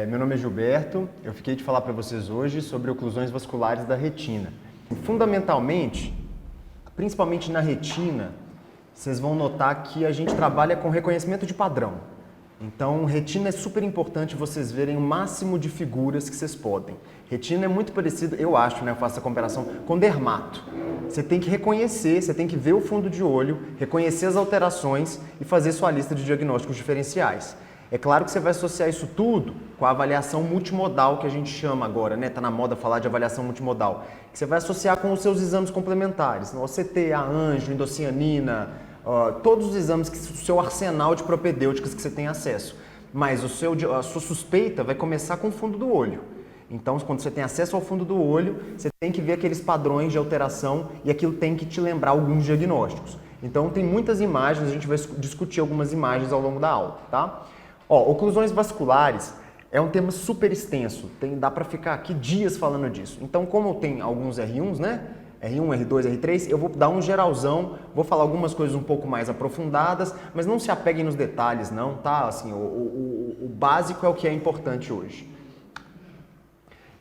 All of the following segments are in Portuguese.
Meu nome é Gilberto, eu fiquei de falar para vocês hoje sobre oclusões vasculares da retina. Fundamentalmente, principalmente na retina, vocês vão notar que a gente trabalha com reconhecimento de padrão. Então, retina é super importante vocês verem o máximo de figuras que vocês podem. Retina é muito parecido, eu acho, né, eu faço a comparação com dermato. Você tem que reconhecer, você tem que ver o fundo de olho, reconhecer as alterações e fazer sua lista de diagnósticos diferenciais. É claro que você vai associar isso tudo com a avaliação multimodal que a gente chama agora, né? Tá na moda falar de avaliação multimodal. Que você vai associar com os seus exames complementares, no OCT, a anjo, endocianina, todos os exames, o seu arsenal de propedêuticas que você tem acesso. Mas a sua suspeita vai começar com o fundo do olho. Então, quando você tem acesso ao fundo do olho, você tem que ver aqueles padrões de alteração e aquilo tem que te lembrar alguns diagnósticos. Então, tem muitas imagens, a gente vai discutir algumas imagens ao longo da aula, tá? Oclusões vasculares é um tema super extenso, dá para ficar aqui dias falando disso. Então, como tem alguns R1s, né? R1, R2, R3, eu vou dar um geralzão, vou falar algumas coisas um pouco mais aprofundadas, mas não se apeguem nos detalhes não, tá? Assim, o básico é o que é importante hoje.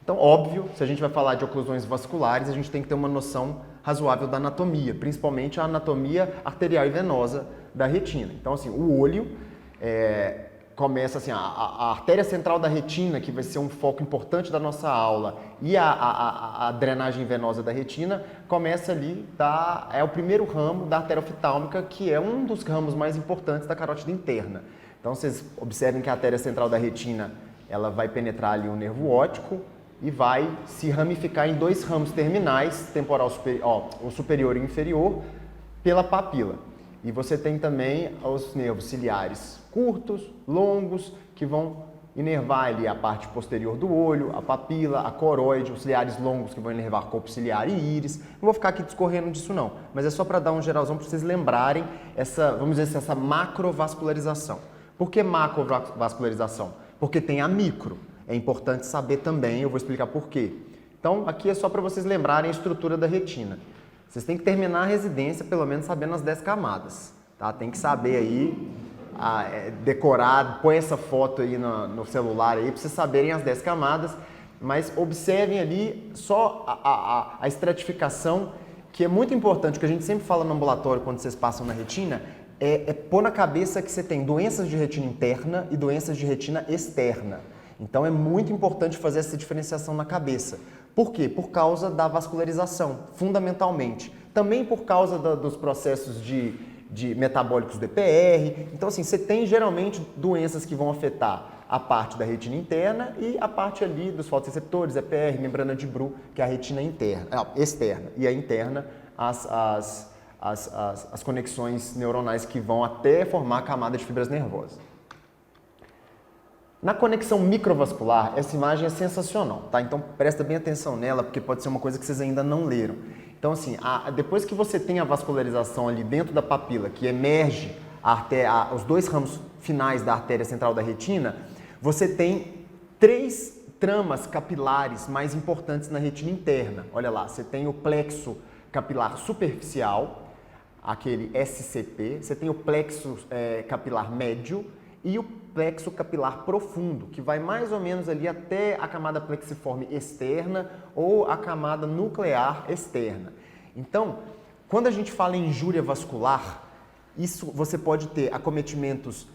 Então, óbvio, se a gente vai falar de oclusões vasculares, a gente tem que ter uma noção razoável da anatomia, principalmente a anatomia arterial e venosa da retina. Então, assim, o olho começa assim, a artéria central da retina, que vai ser um foco importante da nossa aula, e a drenagem venosa da retina, começa ali, é o primeiro ramo da artéria oftálmica, que é um dos ramos mais importantes da carótida interna. Então, vocês observem que a artéria central da retina, ela vai penetrar ali o nervo óptico e vai se ramificar em dois ramos terminais, temporal superior, o superior e o inferior, pela papila. E você tem também os nervos ciliares curtos, longos, que vão inervar ali a parte posterior do olho, a papila, a coroide, os ciliares longos que vão inervar corpo ciliar e íris. Não vou ficar aqui discorrendo disso não, mas é só para dar um geralzão para vocês lembrarem vamos dizer assim, essa macrovascularização. Por que macrovascularização? Porque tem a micro. É importante saber também, eu vou explicar por quê. Então, aqui é só para vocês lembrarem a estrutura da retina. Vocês têm que terminar a residência, pelo menos sabendo as 10 camadas, tá? Tem que saber aí, decorar, põe essa foto aí no celular aí, para vocês saberem as 10 camadas, mas observem ali só a estratificação, que é muito importante, o que a gente sempre fala no ambulatório quando vocês passam na retina, é pôr na cabeça que você tem doenças de retina interna e doenças de retina externa. Então é muito importante fazer essa diferenciação na cabeça. Por quê? Por causa da vascularização, fundamentalmente. Também por causa dos processos de metabólicos do EPR. Então, assim, você tem geralmente doenças que vão afetar a parte da retina interna e a parte ali dos fotoreceptores, EPR, membrana de Bru, que é a retina externa. E a interna, as conexões neuronais que vão até formar a camada de fibras nervosas. Na conexão microvascular, essa imagem é sensacional, tá? Então presta bem atenção nela, porque pode ser uma coisa que vocês ainda não leram. Então assim, depois que você tem a vascularização ali dentro da papila, que emerge os dois ramos finais da artéria central da retina, você tem 3 tramas capilares mais importantes na retina interna. Olha lá, você tem o plexo capilar superficial, aquele SCP, você tem o plexo capilar médio, e o plexo capilar profundo, que vai mais ou menos ali até a camada plexiforme externa ou a camada nuclear externa. Então, quando a gente fala em injúria vascular, isso você pode ter acometimentos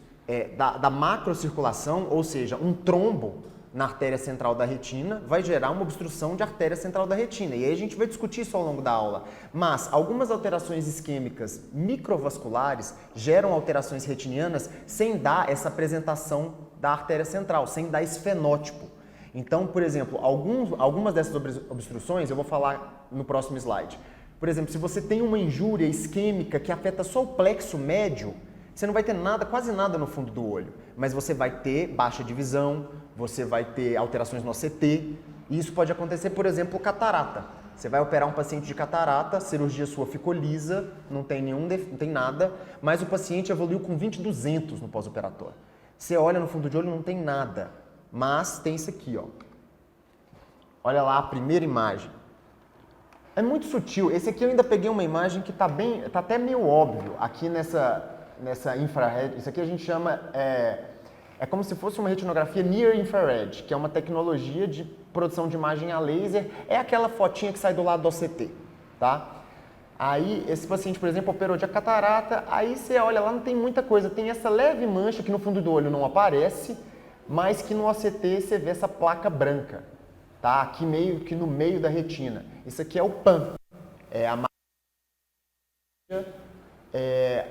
da macrocirculação, ou seja, um trombo na artéria central da retina vai gerar uma obstrução de artéria central da retina. E aí a gente vai discutir isso ao longo da aula. Mas algumas alterações isquêmicas microvasculares geram alterações retinianas sem dar essa apresentação da artéria central, sem dar esse fenótipo. Então, por exemplo, algumas dessas obstruções eu vou falar no próximo slide. Por exemplo, se você tem uma injúria isquêmica que afeta só o plexo médio, você não vai ter quase nada no fundo do olho, mas você vai ter baixa de visão, você vai ter alterações no OCT, e isso pode acontecer, por exemplo, catarata. Você vai operar um paciente de catarata, a cirurgia sua ficou lisa, não tem nada, mas o paciente evoluiu com 20/200 no pós-operatório. Você olha no fundo de olho, não tem nada, mas tem isso aqui, ó. Olha lá a primeira imagem. É muito sutil. Esse aqui eu ainda peguei uma imagem que tá até meio óbvio aqui nessa infrared. Isso aqui a gente chama É como se fosse uma retinografia Near Infrared, que é uma tecnologia de produção de imagem a laser. É aquela fotinha que sai do lado do OCT, tá? Aí, esse paciente, por exemplo, operou de catarata, aí você olha lá, não tem muita coisa. Tem essa leve mancha que no fundo do olho não aparece, mas que no OCT você vê essa placa branca, tá? Aqui meio que no meio da retina. Isso aqui é o PAN, é a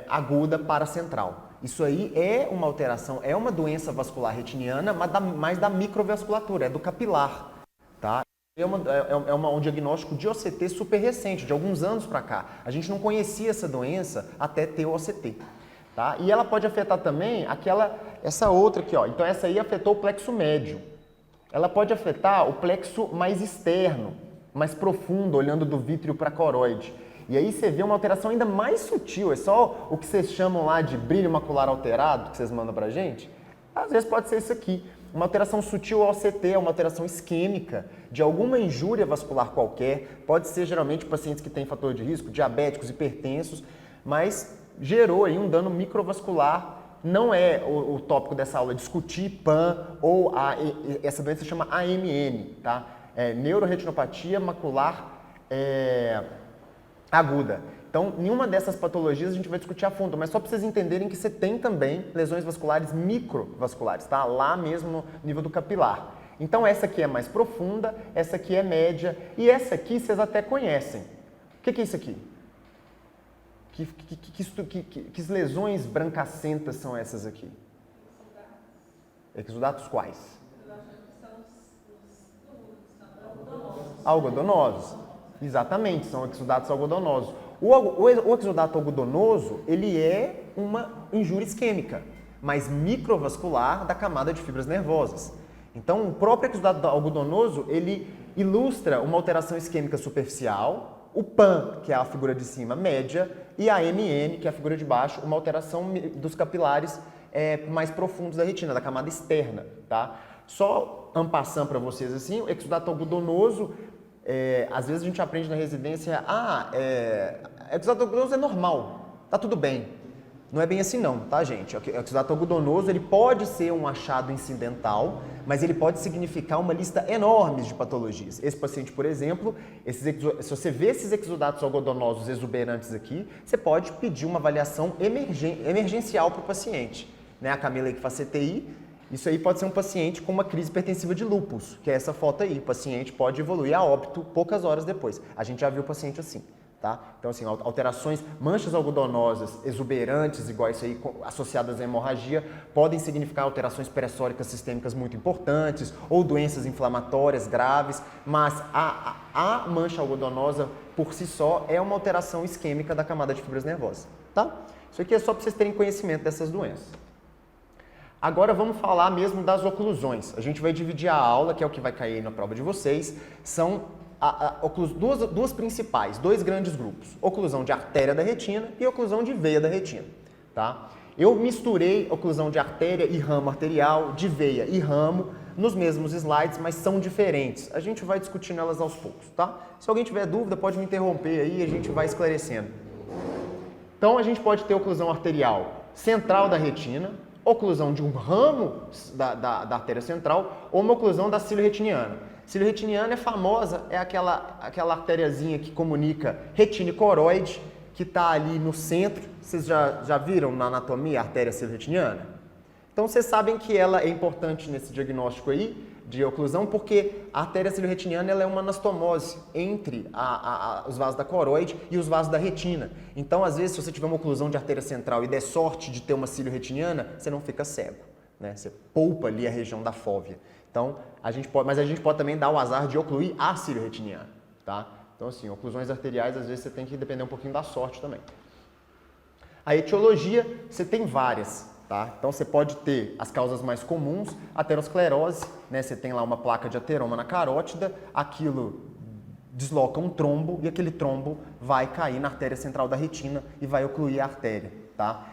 aguda paracentral. Isso aí é uma alteração, é uma doença vascular retiniana, mas da microvasculatura, é do capilar, tá? É um diagnóstico de OCT super recente, de alguns anos para cá. A gente não conhecia essa doença até ter o OCT, tá? E ela pode afetar também essa outra aqui, ó. Então essa aí afetou o plexo médio. Ela pode afetar o plexo mais externo, mais profundo, olhando do vítreo para a coroide. E aí você vê uma alteração ainda mais sutil, é só o que vocês chamam lá de brilho macular alterado, que vocês mandam pra gente. Às vezes pode ser isso aqui, uma alteração sutil ao OCT, uma alteração isquêmica de alguma injúria vascular qualquer, pode ser geralmente pacientes que têm fator de risco, diabéticos, hipertensos, mas gerou aí um dano microvascular. Não é o tópico dessa aula discutir PAN ou essa doença se chama AMN, tá? É neuroretinopatia macular aguda. Então, nenhuma dessas patologias a gente vai discutir a fundo, mas só para vocês entenderem que você tem também lesões vasculares microvasculares, tá? Lá mesmo no nível do capilar. Então, essa aqui é mais profunda, essa aqui é média e essa aqui vocês até conhecem. O que é isso aqui? Que lesões brancacentas são essas aqui? Exudatos quais? Algodonosos. Exatamente, são exudatos algodonosos. O exudato algodonoso, ele é uma injúria isquêmica, mas microvascular da camada de fibras nervosas. Então, o próprio exudato algodonoso, ele ilustra uma alteração isquêmica superficial, o PAN, que é a figura de cima, média, e a MN, que é a figura de baixo, uma alteração dos capilares mais profundos da retina, da camada externa, tá? Só en passant para vocês assim, o exudato algodonoso, às vezes a gente aprende na residência, exudato algodonoso é normal, tá tudo bem. Não é bem assim não, tá, gente? O exudato algodonoso, ele pode ser um achado incidental, mas ele pode significar uma lista enorme de patologias. Esse paciente, por exemplo, se você vê esses exudatos algodonosos exuberantes aqui, você pode pedir uma avaliação emergencial para o paciente. Né? A Camila aí que faz CTI, isso aí pode ser um paciente com uma crise hipertensiva de lúpus, que é essa foto aí. O paciente pode evoluir a óbito poucas horas depois. A gente já viu o paciente assim. Tá? Então, assim, alterações, manchas algodonosas exuberantes, igual isso aí, associadas à hemorragia, podem significar alterações pressóricas sistêmicas muito importantes ou doenças inflamatórias graves, mas a mancha algodonosa, por si só, é uma alteração isquêmica da camada de fibras nervosas. Tá? Isso aqui é só para vocês terem conhecimento dessas doenças. Agora vamos falar mesmo das oclusões. A gente vai dividir a aula, que é o que vai cair na prova de vocês, são duas principais, dois grandes grupos, oclusão de artéria da retina e oclusão de veia da retina, tá? Eu misturei oclusão de artéria e ramo arterial, de veia e ramo, nos mesmos slides, mas são diferentes. A gente vai discutindo elas aos poucos, tá? Se alguém tiver dúvida, pode me interromper aí e a gente vai esclarecendo. Então, a gente pode ter oclusão arterial central da retina, oclusão de um ramo da artéria central ou uma oclusão da cílio retiniana. Cílio retiniana é famosa, é aquela artériazinha que comunica retina e coroide, que está ali no centro. Vocês já viram na anatomia a artéria cílio retiniana? Então vocês sabem que ela é importante nesse diagnóstico aí de oclusão, porque a artéria cílio retiniana ela é uma anastomose entre os vasos da coroide e os vasos da retina. Então, às vezes, se você tiver uma oclusão de artéria central e der sorte de ter uma cílio retiniana, você não fica cego, né? Você poupa ali a região da fóvea. Então, a gente pode também dar o azar de ocluir a cílio retiniana, tá? Então, assim, oclusões arteriais, às vezes, você tem que depender um pouquinho da sorte também. A etiologia, você tem várias, tá? Então, você pode ter as causas mais comuns, aterosclerose, né? Você tem lá uma placa de ateroma na carótida, aquilo desloca um trombo e aquele trombo vai cair na artéria central da retina e vai ocluir a artéria, tá?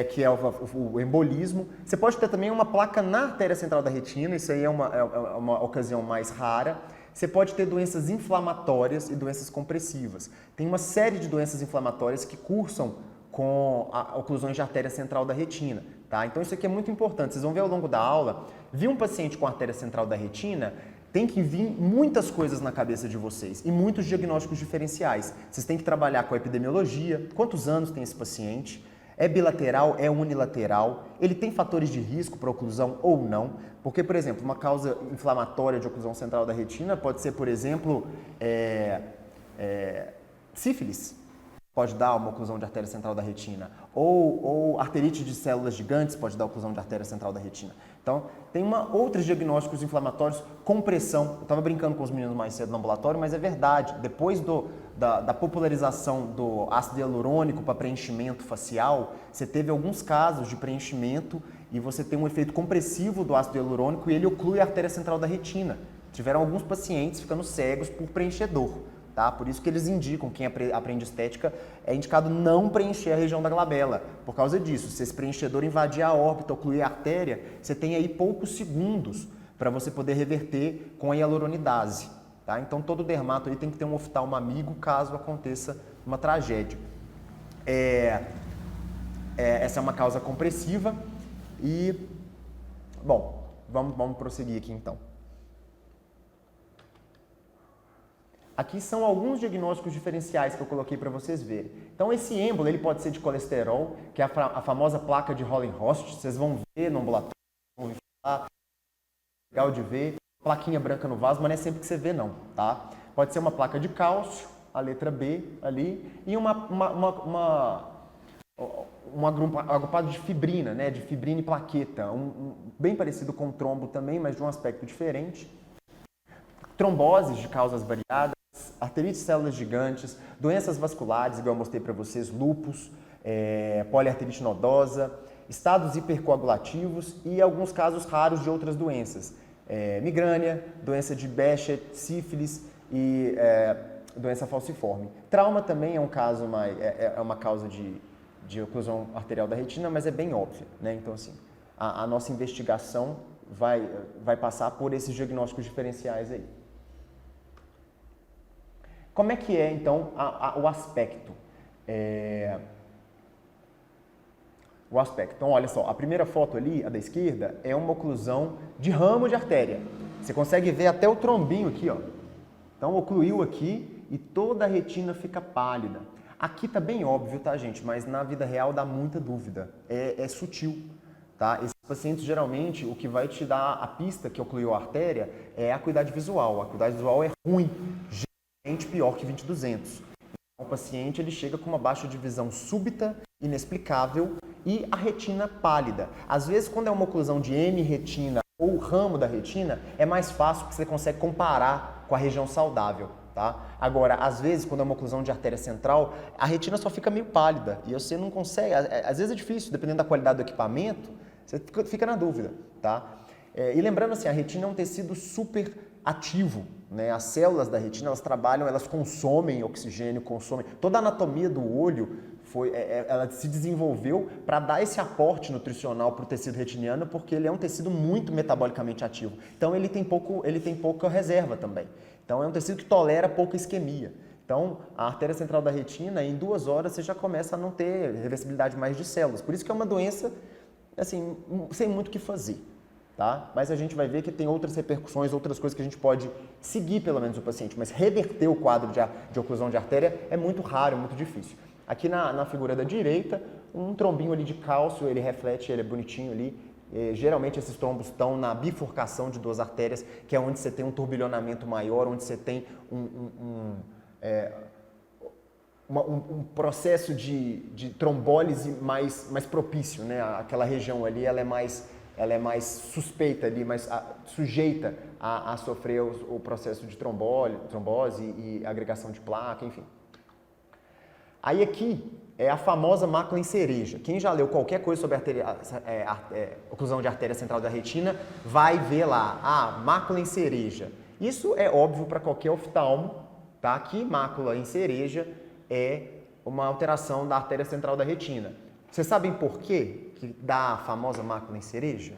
Que é o embolismo. Você pode ter também uma placa na artéria central da retina, isso aí é uma ocasião mais rara. Você pode ter doenças inflamatórias e doenças compressivas. Tem uma série de doenças inflamatórias que cursam com oclusões de artéria central da retina. tá? Então isso aqui é muito importante. Vocês vão ver ao longo da aula, vir um paciente com artéria central da retina, tem que vir muitas coisas na cabeça de vocês e muitos diagnósticos diferenciais. Vocês têm que trabalhar com a epidemiologia, quantos anos tem esse paciente, é bilateral, é unilateral, ele tem fatores de risco para oclusão ou não, porque, por exemplo, uma causa inflamatória de oclusão central da retina pode ser, por exemplo, sífilis, pode dar uma oclusão de artéria central da retina, ou arterite de células gigantes pode dar oclusão de artéria central da retina. Então, tem outros diagnósticos inflamatórios, compressão. Eu estava brincando com os meninos mais cedo no ambulatório, mas é verdade. Depois da popularização do ácido hialurônico para preenchimento facial, você teve alguns casos de preenchimento e você tem um efeito compressivo do ácido hialurônico e ele oclui a artéria central da retina. Tiveram alguns pacientes ficando cegos por preenchedor. Tá? Por isso que eles indicam, quem aprende estética, é indicado não preencher a região da glabela. Por causa disso, se esse preenchedor invadir a órbita, ocluir a artéria, você tem aí poucos segundos para você poder reverter com a hialuronidase. Tá? Então todo dermato aí tem que ter um oftalmo amigo caso aconteça uma tragédia. Essa é uma causa compressiva e, bom, vamos prosseguir aqui então. Aqui são alguns diagnósticos diferenciais que eu coloquei para vocês verem. Então esse êmbolo ele pode ser de colesterol, que é a famosa placa de Hollenhorst, vocês vão ver no ambulatório, vão falar, legal de ver, plaquinha branca no vaso, mas não é sempre que você vê não, tá? Pode ser uma placa de cálcio, a letra B ali, e um agrupado de fibrina, né, de fibrina e plaqueta, bem parecido com o trombo também, mas de um aspecto diferente. Tromboses de causas variadas, arterite de células gigantes, doenças vasculares, igual eu mostrei para vocês, lúpus, poliarterite nodosa, estados hipercoagulativos e alguns casos raros de outras doenças. Migrânia, doença de Behçet, sífilis e doença falciforme. Trauma também é um caso é uma causa de oclusão arterial da retina, mas é bem óbvia, né? Então, assim, a nossa investigação vai passar por esses diagnósticos diferenciais aí. Como é que é, então, o aspecto? O aspecto. Então, olha só, a primeira foto ali, a da esquerda, é uma oclusão de ramo de artéria. Você consegue ver até o trombinho aqui, ó. Então, ocluiu aqui e toda a retina fica pálida. Aqui tá bem óbvio, tá, gente? Mas na vida real dá muita dúvida. É sutil, tá? Esses pacientes, geralmente, o que vai te dar a pista que ocluiu a artéria é a acuidade visual. A acuidade visual é ruim, geralmente pior que 20/200. O paciente ele chega com uma baixa de visão súbita, inexplicável e a retina pálida. Às vezes, quando é uma oclusão de hemi-retina ou ramo da retina, é mais fácil porque você consegue comparar com a região saudável. Tá? Agora, às vezes, quando é uma oclusão de artéria central, a retina só fica meio pálida e você não consegue, às vezes é difícil, dependendo da qualidade do equipamento, você fica na dúvida. Tá? E lembrando assim, a retina é um tecido super ativo, né? As células da retina, elas trabalham, elas consomem oxigênio, consomem... Toda a anatomia do olho, ela se desenvolveu para dar esse aporte nutricional para o tecido retiniano, porque ele é um tecido muito metabolicamente ativo. Então, ele tem pouca reserva também. Então, é um tecido que tolera pouca isquemia. Então, a artéria central da retina, em 2 horas, você já começa a não ter reversibilidade mais de células. Por isso que é uma doença, assim, sem muito o que fazer. Tá? Mas a gente vai ver que tem outras repercussões, outras coisas que a gente pode seguir, pelo menos, o paciente. Mas reverter o quadro de oclusão de artéria é muito raro, é muito difícil. Aqui na figura da direita, um trombinho ali de cálcio, ele reflete, ele é bonitinho ali. Geralmente esses trombos estão na bifurcação de 2 artérias, que é onde você tem um turbilhonamento maior, onde você tem um processo de trombólise mais propício, né? Aquela região ali, ela é mais suspeita ali, mais sujeita a sofrer o processo de trombose e agregação de placa, enfim. Aí aqui é a famosa mácula em cereja. Quem já leu qualquer coisa sobre oclusão de artéria central da retina vai ver lá, mácula em cereja. Isso é óbvio para qualquer oftalmo, tá? Que mácula em cereja é uma alteração da artéria central da retina. Vocês sabem por quê que dá a famosa mácula em cereja?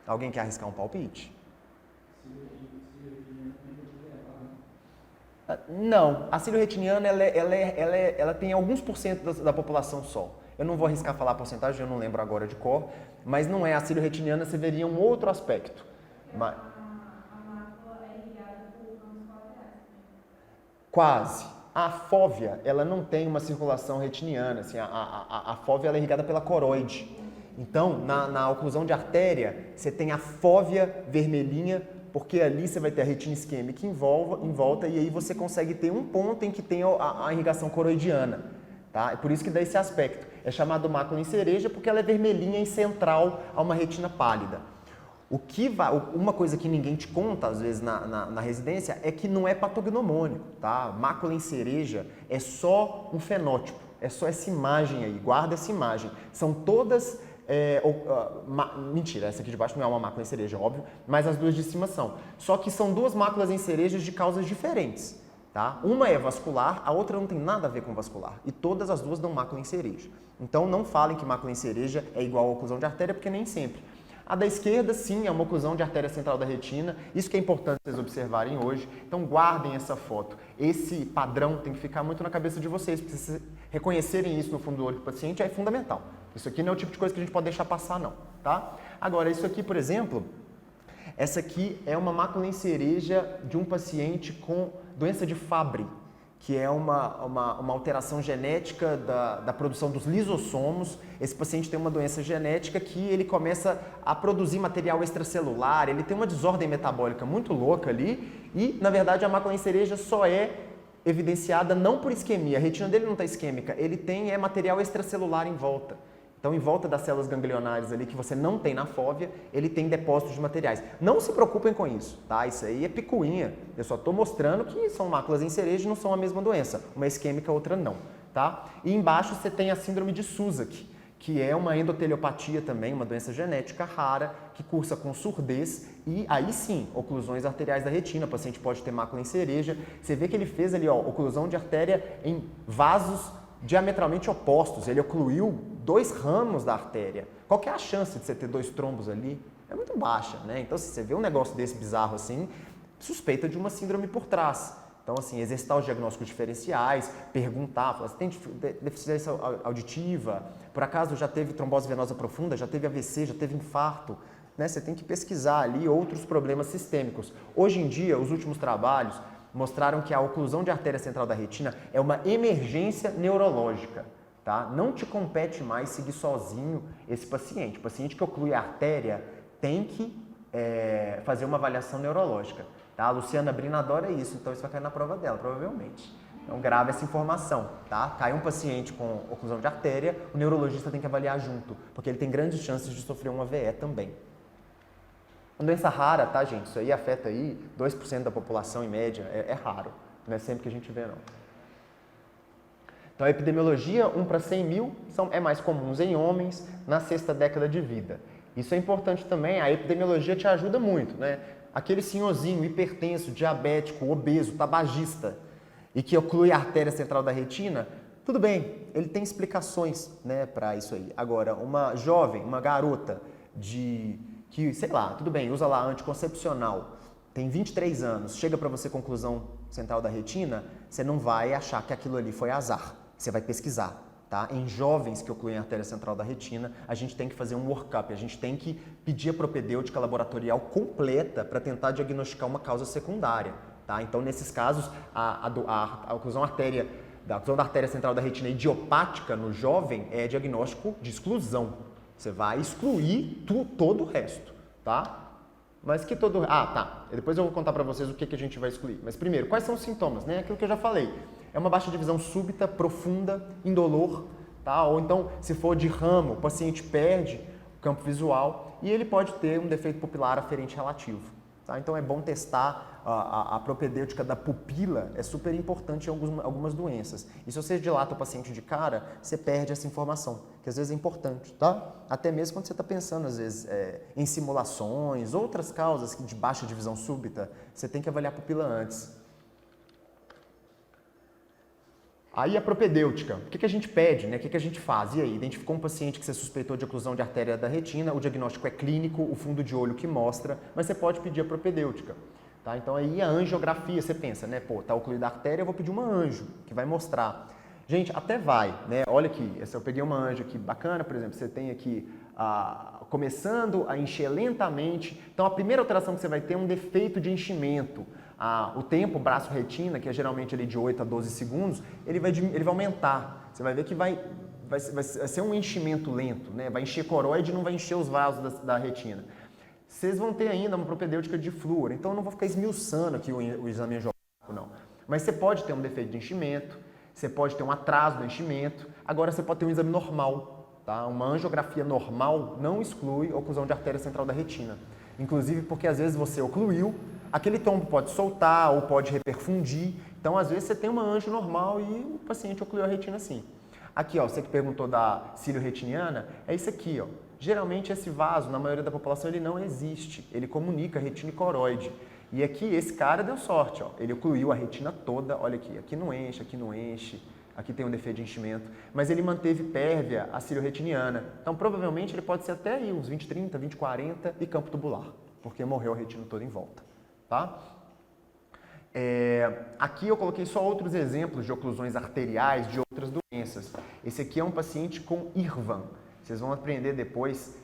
Alguém quer arriscar um palpite? Não, a cílio retiniana ela tem alguns % da população só. Eu não vou arriscar falar a porcentagem, eu não lembro agora de cor, mas não é a cílio retiniana, você veria um outro aspecto. Mas... Quase. A fóvea, ela não tem uma circulação retiniana, assim, a fóvea ela é irrigada pela coroide. Então, na oclusão de artéria, você tem a fóvea vermelhinha, porque ali você vai ter a retina isquêmica em volta e aí você consegue ter um ponto em que tem a irrigação coroidiana. Tá? É por isso que dá esse aspecto. É chamado mácula em cereja porque ela é vermelhinha e central a uma retina pálida. Uma coisa que ninguém te conta, às vezes, na residência, é que não é patognomônico, tá? Mácula em cereja é só um fenótipo, é só essa imagem aí, guarda essa imagem. São todas... mentira, essa aqui de baixo não é uma mácula em cereja, óbvio, mas as duas de cima são. Só que são duas máculas em cerejas de causas diferentes, tá? Uma é vascular, a outra não tem nada a ver com vascular. E todas as duas dão mácula em cereja. Então não falem que mácula em cereja é igual a oclusão de artéria, porque nem sempre. A da esquerda, sim, é uma oclusão de artéria central da retina. Isso que é importante vocês observarem hoje. Então, guardem essa foto. Esse padrão tem que ficar muito na cabeça de vocês. Para vocês reconhecerem isso no fundo do olho do paciente é fundamental. Isso aqui não é o tipo de coisa que a gente pode deixar passar, não. Tá? Agora, isso aqui, por exemplo, essa aqui é uma mácula em cereja de um paciente com doença de Fabry, que é uma alteração genética da produção dos lisossomos. Esse paciente tem uma doença genética que ele começa a produzir material extracelular, ele tem uma desordem metabólica muito louca ali e, na verdade, a mácula em cereja só é evidenciada não por isquemia, a retina dele não está isquêmica, ele tem material extracelular em volta. Então, em volta das células ganglionares ali, que você não tem na fóvea, ele tem depósitos de materiais. Não se preocupem com isso, tá? Isso aí é picuinha. Eu só estou mostrando que são máculas em cereja e não são a mesma doença. Uma é isquêmica, a outra não, tá? E embaixo você tem a síndrome de Susak, que é uma endoteleopatia também, uma doença genética rara, que cursa com surdez e aí sim, oclusões arteriais da retina. O paciente pode ter mácula em cereja. Você vê que ele fez ali, ó, oclusão de artéria em vasos diametralmente opostos. Ele ocluiu 2 ramos da artéria. Qual que é a chance de você ter 2 trombos ali? É muito baixa, né? Então, se você vê um negócio desse bizarro assim, suspeita de uma síndrome por trás. Então, assim, exercitar os diagnósticos diferenciais, perguntar, falar, você tem deficiência auditiva? Por acaso já teve trombose venosa profunda? Já teve AVC? Já teve infarto? Né? Você tem que pesquisar ali outros problemas sistêmicos. Hoje em dia, os últimos trabalhos mostraram que a oclusão de artéria central da retina é uma emergência neurológica. Tá? Não te compete mais seguir sozinho esse paciente. O paciente que oclui a artéria tem que fazer uma avaliação neurológica. Tá? A Luciana Brina adora isso, então isso vai cair na prova dela, provavelmente. Então grave essa informação. Tá? Cai um paciente com oclusão de artéria, o neurologista tem que avaliar junto, porque ele tem grandes chances de sofrer um AVE também. Uma doença rara, tá, gente? Isso aí afeta aí 2% da população em média, é raro. Não é sempre que a gente vê, não. Então, a epidemiologia, 1 para 100 mil, é mais comuns em homens na 6ª década de vida. Isso é importante também, a epidemiologia te ajuda muito, né? Aquele senhorzinho hipertenso, diabético, obeso, tabagista e que oclui a artéria central da retina, tudo bem, ele tem explicações, né, para isso aí. Agora, uma jovem, uma garota que, sei lá, tudo bem, usa lá anticoncepcional, tem 23 anos, chega para você conclusão central da retina, você não vai achar que aquilo ali foi azar. Você vai pesquisar, tá? Em jovens que ocluem a artéria central da retina, a gente tem que fazer um workup, a gente tem que pedir a propedêutica laboratorial completa para tentar diagnosticar uma causa secundária, tá? Então, nesses casos, a oclusão da artéria central da retina idiopática no jovem é diagnóstico de exclusão. Você vai excluir todo o resto, tá? Mas que todo... tá. Depois eu vou contar para vocês o que a gente vai excluir. Mas primeiro, quais são os sintomas, né? Aquilo que eu já falei. É uma baixa de visão súbita, profunda, indolor, tá? Ou então, se for de ramo, o paciente perde o campo visual e ele pode ter um defeito pupilar aferente relativo, tá? Então é bom testar a propedêutica da pupila, é super importante em algumas doenças. E se você dilata o paciente de cara, você perde essa informação, que às vezes é importante, tá? Até mesmo quando você está pensando, às vezes, em simulações, outras causas de baixa de visão súbita, você tem que avaliar a pupila antes. Aí a propedêutica, o que a gente pede, né? O que a gente faz? E aí, identificou um paciente que você suspeitou de oclusão de artéria da retina, o diagnóstico é clínico, o fundo de olho que mostra, mas você pode pedir a propedêutica. Tá? Então aí a angiografia, você pensa, né? Pô, tá ocluída a artéria, eu vou pedir uma anjo, que vai mostrar. Gente, até vai, né? Olha aqui, eu peguei uma anja aqui bacana, por exemplo, você tem aqui começando a encher lentamente. Então a primeira alteração que você vai ter é um defeito de enchimento. O tempo braço-retina, que é geralmente ali de 8 a 12 segundos, ele vai aumentar. Você vai ver que vai ser um enchimento lento, né? Vai encher coroide e não vai encher os vasos da retina. Vocês vão ter ainda uma propedêutica de flúor, então eu não vou ficar esmiuçando aqui o exame angiográfico, não. Mas você pode ter um defeito de enchimento, você pode ter um atraso do enchimento, agora você pode ter um exame normal, tá? Uma angiografia normal não exclui oclusão de artéria central da retina. Inclusive porque às vezes você ocluiu, aquele tombo pode soltar ou pode reperfundir, então às vezes você tem uma anjo normal e o paciente ocluiu a retina sim. Aqui, ó, você que perguntou da cílio retiniana, é isso aqui, ó. Geralmente esse vaso, na maioria da população, ele não existe, ele comunica retina e coroide. E aqui, esse cara deu sorte, ó. Ele ocluiu a retina toda, olha aqui não enche, aqui tem um defeito de enchimento, mas ele manteve pérvia a cílio retiniana. Então, provavelmente, ele pode ser até aí, uns 20, 30, 20, 40 e campo tubular, porque morreu a retina toda em volta, tá? Aqui eu coloquei só outros exemplos de oclusões arteriais de outras doenças. Esse aqui é um paciente com IRVAN. Vocês vão aprender depois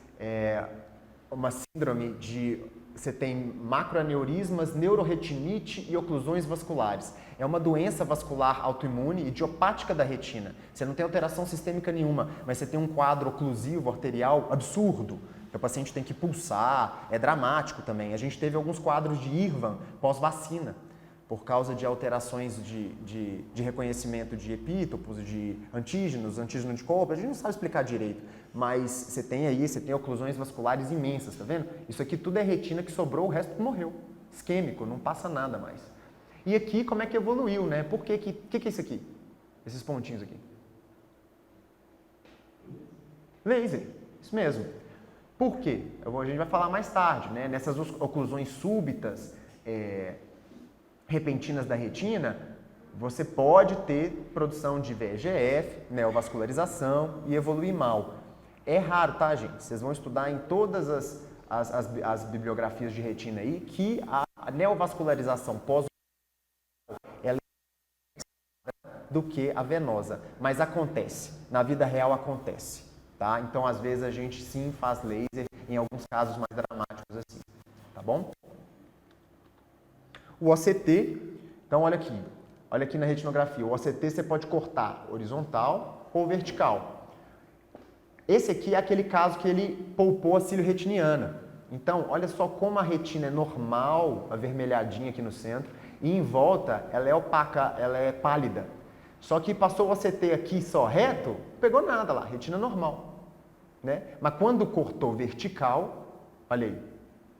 uma síndrome de... Você tem macroaneurismas, neuroretinite e oclusões vasculares. É uma doença vascular autoimune idiopática da retina. Você não tem alteração sistêmica nenhuma, mas você tem um quadro oclusivo arterial absurdo. O paciente tem que pulsar, é dramático também. A gente teve alguns quadros de IRVAN pós-vacina, por causa de alterações de reconhecimento de epítopos, de antígenos, antígeno de corpo, a gente não sabe explicar direito, mas você tem oclusões vasculares imensas, tá vendo? Isso aqui tudo é retina que sobrou, o resto morreu. Isquêmico, não passa nada mais. E aqui, como é que evoluiu, né? Por que é isso aqui? Esses pontinhos aqui. Laser, isso mesmo. Por quê? A gente vai falar mais tarde, né? Nessas oclusões súbitas, repentinas da retina, você pode ter produção de VEGF, neovascularização e evoluir mal. É raro, tá, gente? Vocês vão estudar em todas as bibliografias de retina aí que a neovascularização pós ela é do que a venosa, mas acontece, na vida real acontece, tá? Então, às vezes, a gente sim faz laser em alguns casos mais dramáticos assim, tá bom? O OCT, então olha aqui na retinografia, o OCT você pode cortar horizontal ou vertical. Esse aqui é aquele caso que ele poupou a cílio retiniana. Então, olha só como a retina é normal, avermelhadinha aqui no centro, e em volta ela é opaca, ela é pálida. Só que passou o OCT aqui só reto, não pegou nada lá, retina normal, né? Mas quando cortou vertical, olha aí,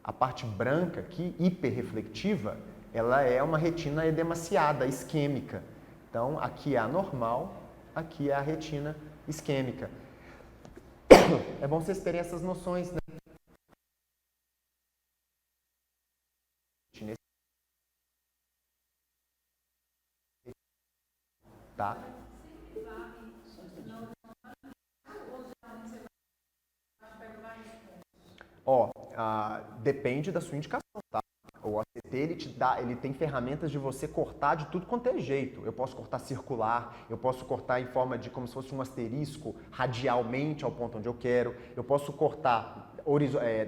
a parte branca aqui, hiperreflectiva, ela é uma retina edemaciada, isquêmica. Então, aqui é a normal, aqui é a retina isquêmica. É bom vocês terem essas noções, né? Tá? Ó, depende da sua indicação, tá? O OCT, ele tem ferramentas de você cortar de tudo quanto é jeito. Eu posso cortar circular, eu posso cortar em forma de como se fosse um asterisco, radialmente ao ponto onde eu quero. Eu posso cortar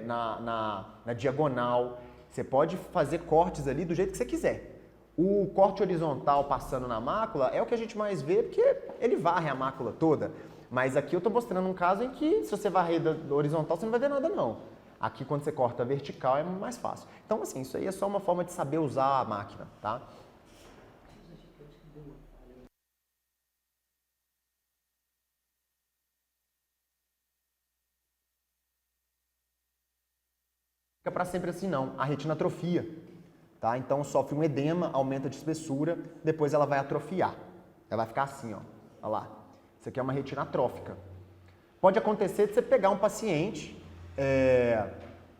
na diagonal. Você pode fazer cortes ali do jeito que você quiser. O corte horizontal passando na mácula é o que a gente mais vê, porque ele varre a mácula toda. Mas aqui eu estou mostrando um caso em que, se você varrer da horizontal, você não vai ver nada, não. Aqui, quando você corta vertical, é mais fácil. Então, assim, isso aí é só uma forma de saber usar a máquina, tá? Fica para sempre assim, não. A retina atrofia, tá? Então, sofre um edema, aumenta de espessura, depois ela vai atrofiar. Ela vai ficar assim, ó. Olha lá. Isso aqui é uma retina atrófica. Pode acontecer de você pegar um paciente...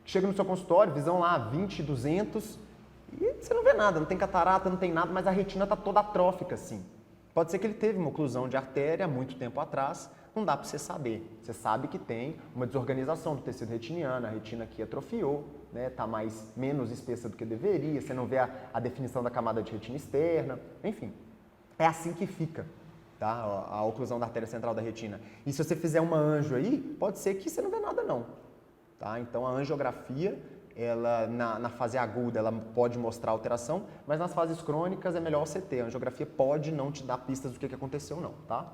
Chega no seu consultório, visão lá 20, 200 e você não vê nada, não tem catarata, não tem nada, mas a retina está toda atrófica assim. Pode ser que ele teve uma oclusão de artéria há muito tempo atrás, não dá para você saber. Você sabe que tem uma desorganização do tecido retiniano, a retina aqui atrofiou, né, tá menos espessa do que deveria, você não vê a definição da camada de retina externa, enfim. É assim que fica. tá? A oclusão da artéria central da retina. E se você fizer uma anjo aí, pode ser que você não vê nada não, tá? Então a angiografia, ela na fase aguda, ela pode mostrar alteração, mas nas fases crônicas é melhor você ter. A angiografia pode não te dar pistas do que aconteceu não, tá?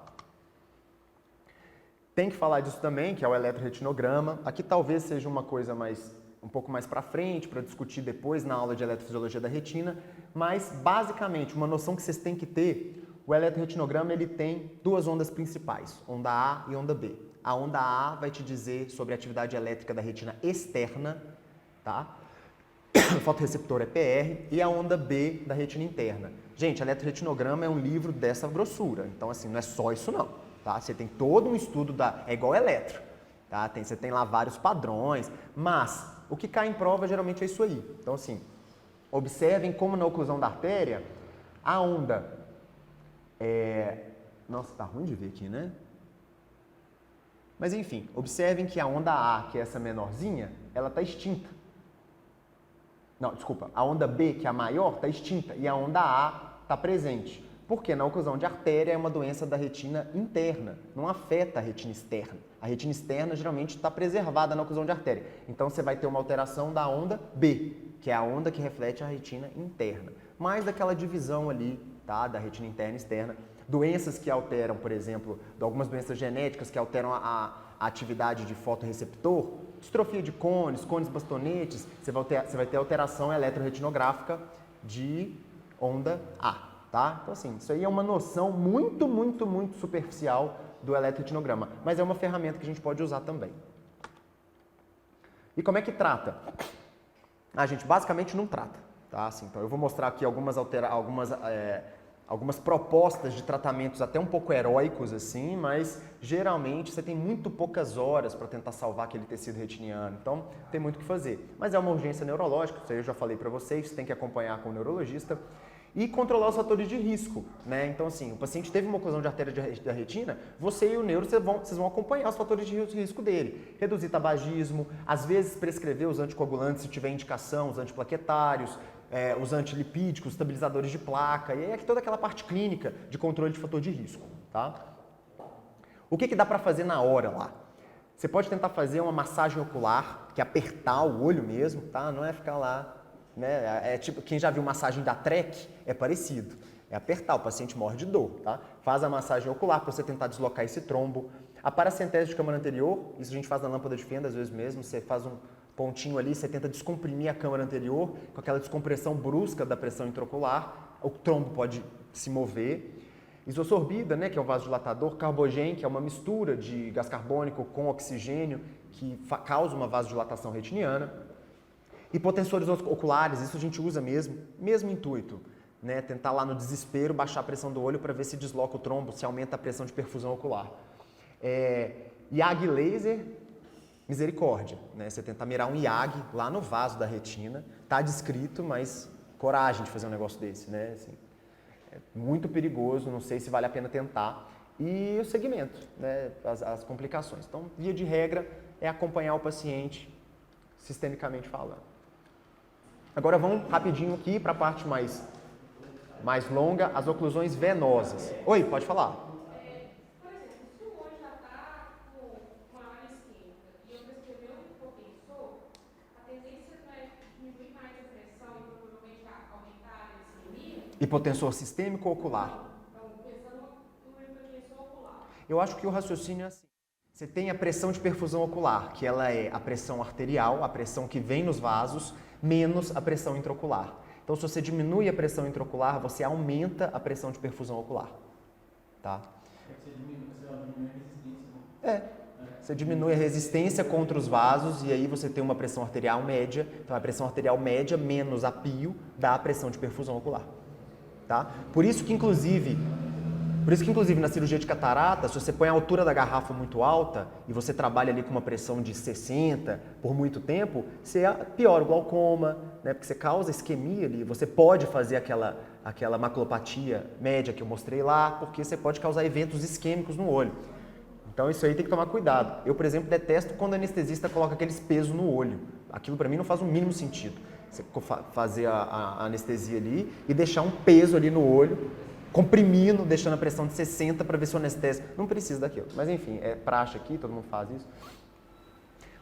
Tem que falar disso também, que é o eletroretinograma. Aqui talvez seja uma coisa um pouco mais para frente, para discutir depois na aula de eletrofisiologia da retina, mas basicamente uma noção que vocês têm que ter, o eletroretinograma ele tem duas ondas principais, onda A e onda B. A onda A vai te dizer sobre a atividade elétrica da retina externa, tá? O fotorreceptor é PR, e a onda B da retina interna. Gente, eletroretinograma é um livro dessa grossura, então assim, não é só isso não. Tá? Você tem todo um estudo, é igual eletro, tá? Você tem lá vários padrões, mas o que cai em prova geralmente é isso aí. Então assim, observem como na oclusão da artéria, a onda Nossa, tá ruim de ver aqui, né? Mas enfim, observem que a onda A, que é essa menorzinha, ela está extinta. Não, desculpa, a onda B, que é a maior, está extinta, e a onda A está presente. Porque na oclusão de artéria é uma doença da retina interna, não afeta a retina externa. A retina externa geralmente está preservada na oclusão de artéria. Então você vai ter uma alteração da onda B, que é a onda que reflete a retina interna. Mais daquela divisão ali, tá, da retina interna e externa. Doenças que alteram, por exemplo, algumas doenças genéticas que alteram a atividade de fotorreceptor, distrofia de cones bastonetes, você vai ter alteração eletroretinográfica de onda A. Tá? Então, assim, isso aí é uma noção muito, muito, muito superficial do eletroretinograma, mas é uma ferramenta que a gente pode usar também. E como é que trata? A gente basicamente não trata, tá? Assim, então, eu vou mostrar aqui algumas propostas de tratamentos até um pouco heróicos, assim, mas geralmente você tem muito poucas horas para tentar salvar aquele tecido retiniano, então tem muito o que fazer. Mas é uma urgência neurológica, isso aí eu já falei para vocês, tem que acompanhar com o neurologista. E controlar os fatores de risco, né? Então, assim, o paciente teve uma oclusão de artéria da retina, você e o neuro, vocês vão acompanhar os fatores de risco dele. Reduzir tabagismo, às vezes prescrever os anticoagulantes se tiver indicação, os antiplaquetários, os antilipídicos, estabilizadores de placa, e aí toda aquela parte clínica de controle de fator de risco, tá? O que dá para fazer na hora lá? Você pode tentar fazer uma massagem ocular, que é apertar o olho mesmo, tá? Não é ficar lá... Né? É tipo, quem já viu massagem da Trek, é parecido. É apertar, o paciente morre de dor, tá? Faz a massagem ocular para você tentar deslocar esse trombo. A paracentese de câmara anterior, isso a gente faz na lâmpada de fenda às vezes mesmo, você faz um pontinho ali, você tenta descomprimir a câmara anterior, com aquela descompressão brusca da pressão intraocular, o trombo pode se mover. Isosorbida, né, que é o vasodilatador, Carbogen, que é uma mistura de gás carbônico com oxigênio, que causa uma vasodilatação retiniana. Hipotensores oculares, isso a gente usa mesmo intuito, né? Tentar lá no desespero baixar a pressão do olho para ver se desloca o trombo, se aumenta a pressão de perfusão ocular. IAG laser, misericórdia, né? Você tentar mirar um IAG lá no vaso da retina, tá descrito, mas coragem de fazer um negócio desse, né? Assim, é muito perigoso, não sei se vale a pena tentar. E o segmento, né? As complicações. Então, via de regra, é acompanhar o paciente sistemicamente falando. Agora vamos rapidinho aqui para a parte mais longa, as oclusões venosas. Oi, pode falar. Por exemplo, se o olho já está com a área isquêmica e eu prescrever um hipotensor, a tendência não é diminuir mais a pressão e provavelmente aumentar a isquemia? Hipotensor sistêmico ou ocular? Então, pensando no hipotensor ocular. Eu acho que o raciocínio é assim. Você tem a pressão de perfusão ocular, que ela é a pressão arterial, a pressão que vem nos vasos, menos a pressão intraocular. Então, se você diminui a pressão intraocular, você aumenta a pressão de perfusão ocular. Tá? Você diminui a resistência, né? Você diminui a resistência contra os vasos e aí você tem uma pressão arterial média. Então, a pressão arterial média menos a pio dá a pressão de perfusão ocular. Tá? Por isso que, inclusive, na cirurgia de catarata, se você põe a altura da garrafa muito alta e você trabalha ali com uma pressão de 60 por muito tempo, você piora o glaucoma, né? Porque você causa isquemia ali. Você pode fazer aquela maculopatia média que eu mostrei lá, porque você pode causar eventos isquêmicos no olho. Então isso aí tem que tomar cuidado. Eu, por exemplo, detesto quando o anestesista coloca aqueles pesos no olho. Aquilo para mim não faz o mínimo sentido. Você fazer a anestesia ali e deixar um peso ali no olho, comprimindo, deixando a pressão de 60 para ver se o anestésico... Não precisa daquilo. Mas enfim, é praxe aqui, todo mundo faz isso.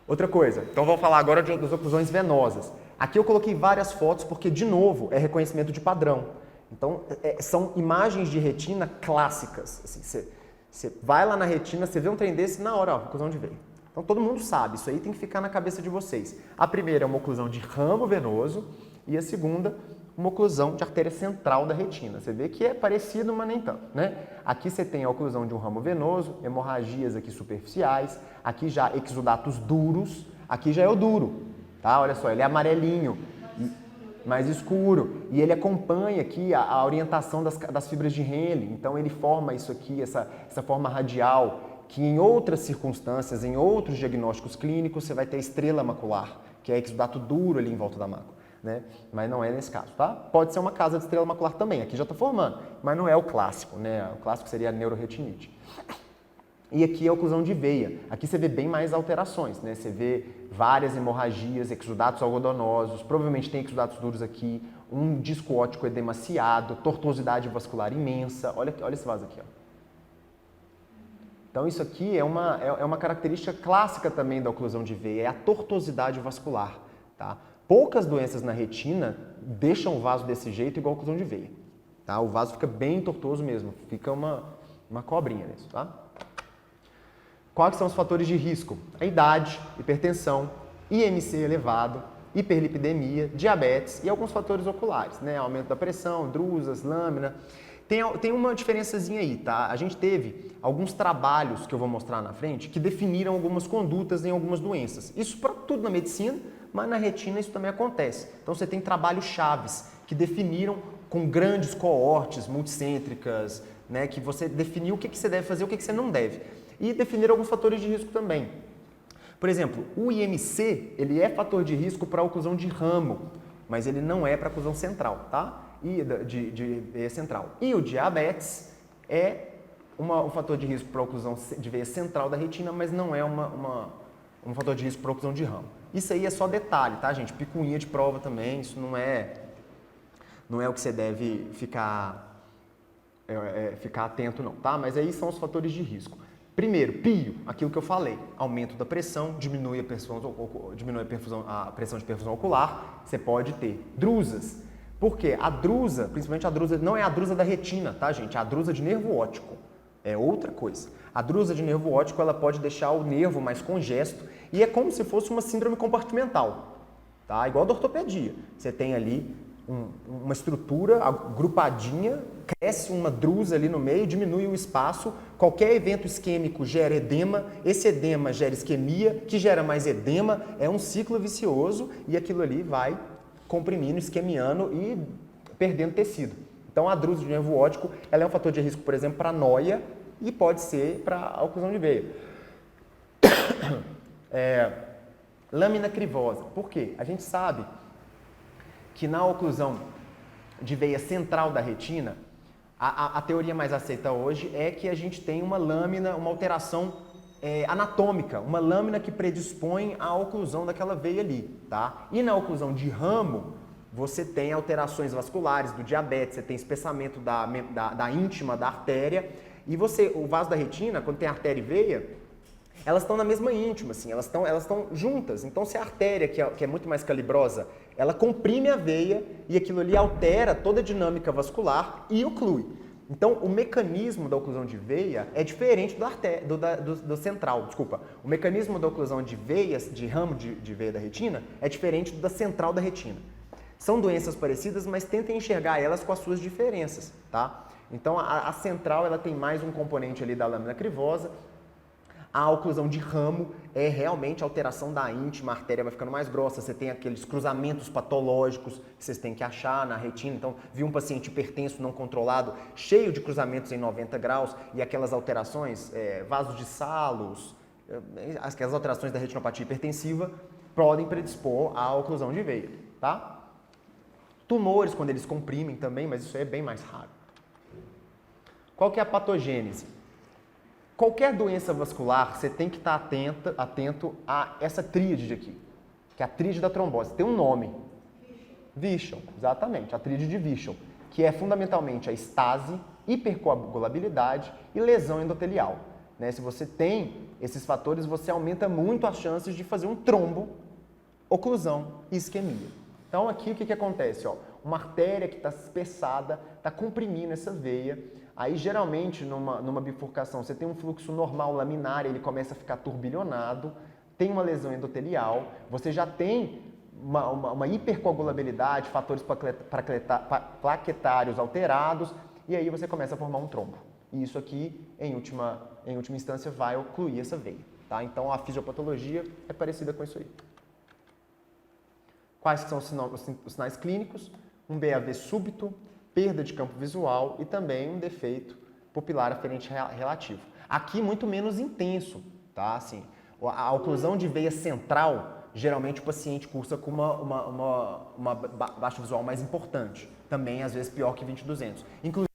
Outra coisa, então vamos falar agora das oclusões venosas. Aqui eu coloquei várias fotos porque, de novo, é reconhecimento de padrão. Então, são imagens de retina clássicas. Assim, você vai lá na retina, você vê um trem desse, na hora, ó, oclusão de veia. Então, todo mundo sabe, isso aí tem que ficar na cabeça de vocês. A primeira é uma oclusão de ramo venoso e a segunda, uma oclusão de artéria central da retina. Você vê que é parecido, mas nem tanto, né? Aqui você tem a oclusão de um ramo venoso, hemorragias aqui superficiais, aqui já exudatos duros, aqui já é o duro, tá? Olha só, ele é amarelinho, mais escuro, e ele acompanha aqui a orientação das fibras de Henle, então ele forma isso aqui, essa forma radial, que em outras circunstâncias, em outros diagnósticos clínicos, você vai ter estrela macular, que é exudato duro ali em volta da mácula, né? Mas não é nesse caso, tá? Pode ser uma casa de estrela macular também, aqui já está formando, mas não é o clássico, né? O clássico seria a neuroretinite. E aqui é a oclusão de veia. Aqui você vê bem mais alterações, né? Você vê várias hemorragias, exudatos algodonosos, provavelmente tem exudatos duros aqui, um disco óptico edemaciado, tortuosidade vascular imensa. Olha esse vaso aqui, ó. Então isso aqui é uma característica clássica também da oclusão de veia, é a tortuosidade vascular, tá? Poucas doenças na retina deixam o vaso desse jeito igual a oclusão de veia, tá? O vaso fica bem tortuoso mesmo, fica uma cobrinha nisso, tá? Quais são os fatores de risco? A idade, hipertensão, IMC elevado, hiperlipidemia, diabetes e alguns fatores oculares, né? Aumento da pressão, drusas, lâmina. Tem uma diferençazinha aí, tá? A gente teve alguns trabalhos que eu vou mostrar na frente que definiram algumas condutas em algumas doenças. Isso para tudo na medicina, mas na retina isso também acontece. Então você tem trabalhos chaves que definiram com grandes coortes multicêntricas, né? Que você definiu o que você deve fazer e o que você não deve. E definir alguns fatores de risco também. Por exemplo, o IMC, ele é fator de risco para a oclusão de ramo, mas ele não é para a oclusão central, tá? E de veia central. E o diabetes é um fator de risco para a oclusão de veia central da retina, mas não é um fator de risco para a oclusão de ramo. Isso aí é só detalhe, tá, gente? Picuinha de prova também, isso não é o que você deve ficar atento não, tá? Mas aí são os fatores de risco. Primeiro, PIO, aquilo que eu falei, aumento da pressão, diminui a pressão de perfusão ocular, você pode ter drusas. Por quê? A drusa, principalmente a drusa, não é a drusa da retina, tá, gente? É a drusa de nervo óptico, é outra coisa. A drusa de nervo óptico, ela pode deixar o nervo mais congesto e é como se fosse uma síndrome compartimental, tá? Igual a da ortopedia. Você tem ali uma estrutura agrupadinha, cresce uma drusa ali no meio, diminui o espaço, qualquer evento isquêmico gera edema, esse edema gera isquemia, que gera mais edema, é um ciclo vicioso e aquilo ali vai comprimindo, isquemiando e perdendo tecido. Então a drusa de nervo óptico, ela é um fator de risco, por exemplo, para noia e pode ser para a oclusão de veia. Lâmina crivosa, por quê? A gente sabe que na oclusão de veia central da retina, a teoria mais aceita hoje é que a gente tem uma lâmina, uma alteração anatômica, uma lâmina que predispõe à oclusão daquela veia ali, tá? E na oclusão de ramo, você tem alterações vasculares do diabetes, você tem espessamento da íntima da artéria, e o vaso da retina, quando tem artéria e veia, elas estão na mesma íntima, assim, elas estão juntas. Então, se a artéria, que é muito mais calibrosa, ela comprime a veia e aquilo ali altera toda a dinâmica vascular e oclui. Então, o mecanismo da oclusão de veia é diferente do central, desculpa. O mecanismo da oclusão de veias, de ramo de veia da retina, é diferente da central da retina. São doenças parecidas, mas tentem enxergar elas com as suas diferenças, tá? Então, a central, ela tem mais um componente ali da lâmina crivosa. A oclusão de ramo é realmente a alteração da íntima, a artéria vai ficando mais grossa, você tem aqueles cruzamentos patológicos que vocês têm que achar na retina. Então, viu um paciente hipertenso não controlado, cheio de cruzamentos em 90 graus e aquelas alterações, vasos de Salos, aquelas alterações da retinopatia hipertensiva podem predispor à oclusão de veia, tá? Tumores, quando eles comprimem também, mas isso aí é bem mais raro. Qual que é a patogênese? Qualquer doença vascular, você tem que estar atento a essa tríade aqui, que é a tríade da trombose. Tem um nome. Vichel, exatamente, a tríade de Vichel, que é fundamentalmente a estase, hipercoagulabilidade e lesão endotelial. Né? Se você tem esses fatores, você aumenta muito as chances de fazer um trombo, oclusão e isquemia. Então aqui o que acontece? Ó, uma artéria que está espessada, está comprimindo essa veia. Aí geralmente numa bifurcação você tem um fluxo normal laminar, ele começa a ficar turbilhonado, tem uma lesão endotelial, você já tem uma hipercoagulabilidade, fatores plaquetários alterados, e aí você começa a formar um trombo. E isso aqui, em última instância, vai ocluir essa veia. Tá? Então a fisiopatologia é parecida com isso aí. Quais são os sinais clínicos? Um BAV súbito, perda de campo visual e também um defeito pupilar aferente relativo. Aqui muito menos intenso, tá? Assim, a oclusão de veia central, geralmente o paciente cursa com uma baixa visual mais importante. Também, às vezes, pior que 20/200. Inclusive,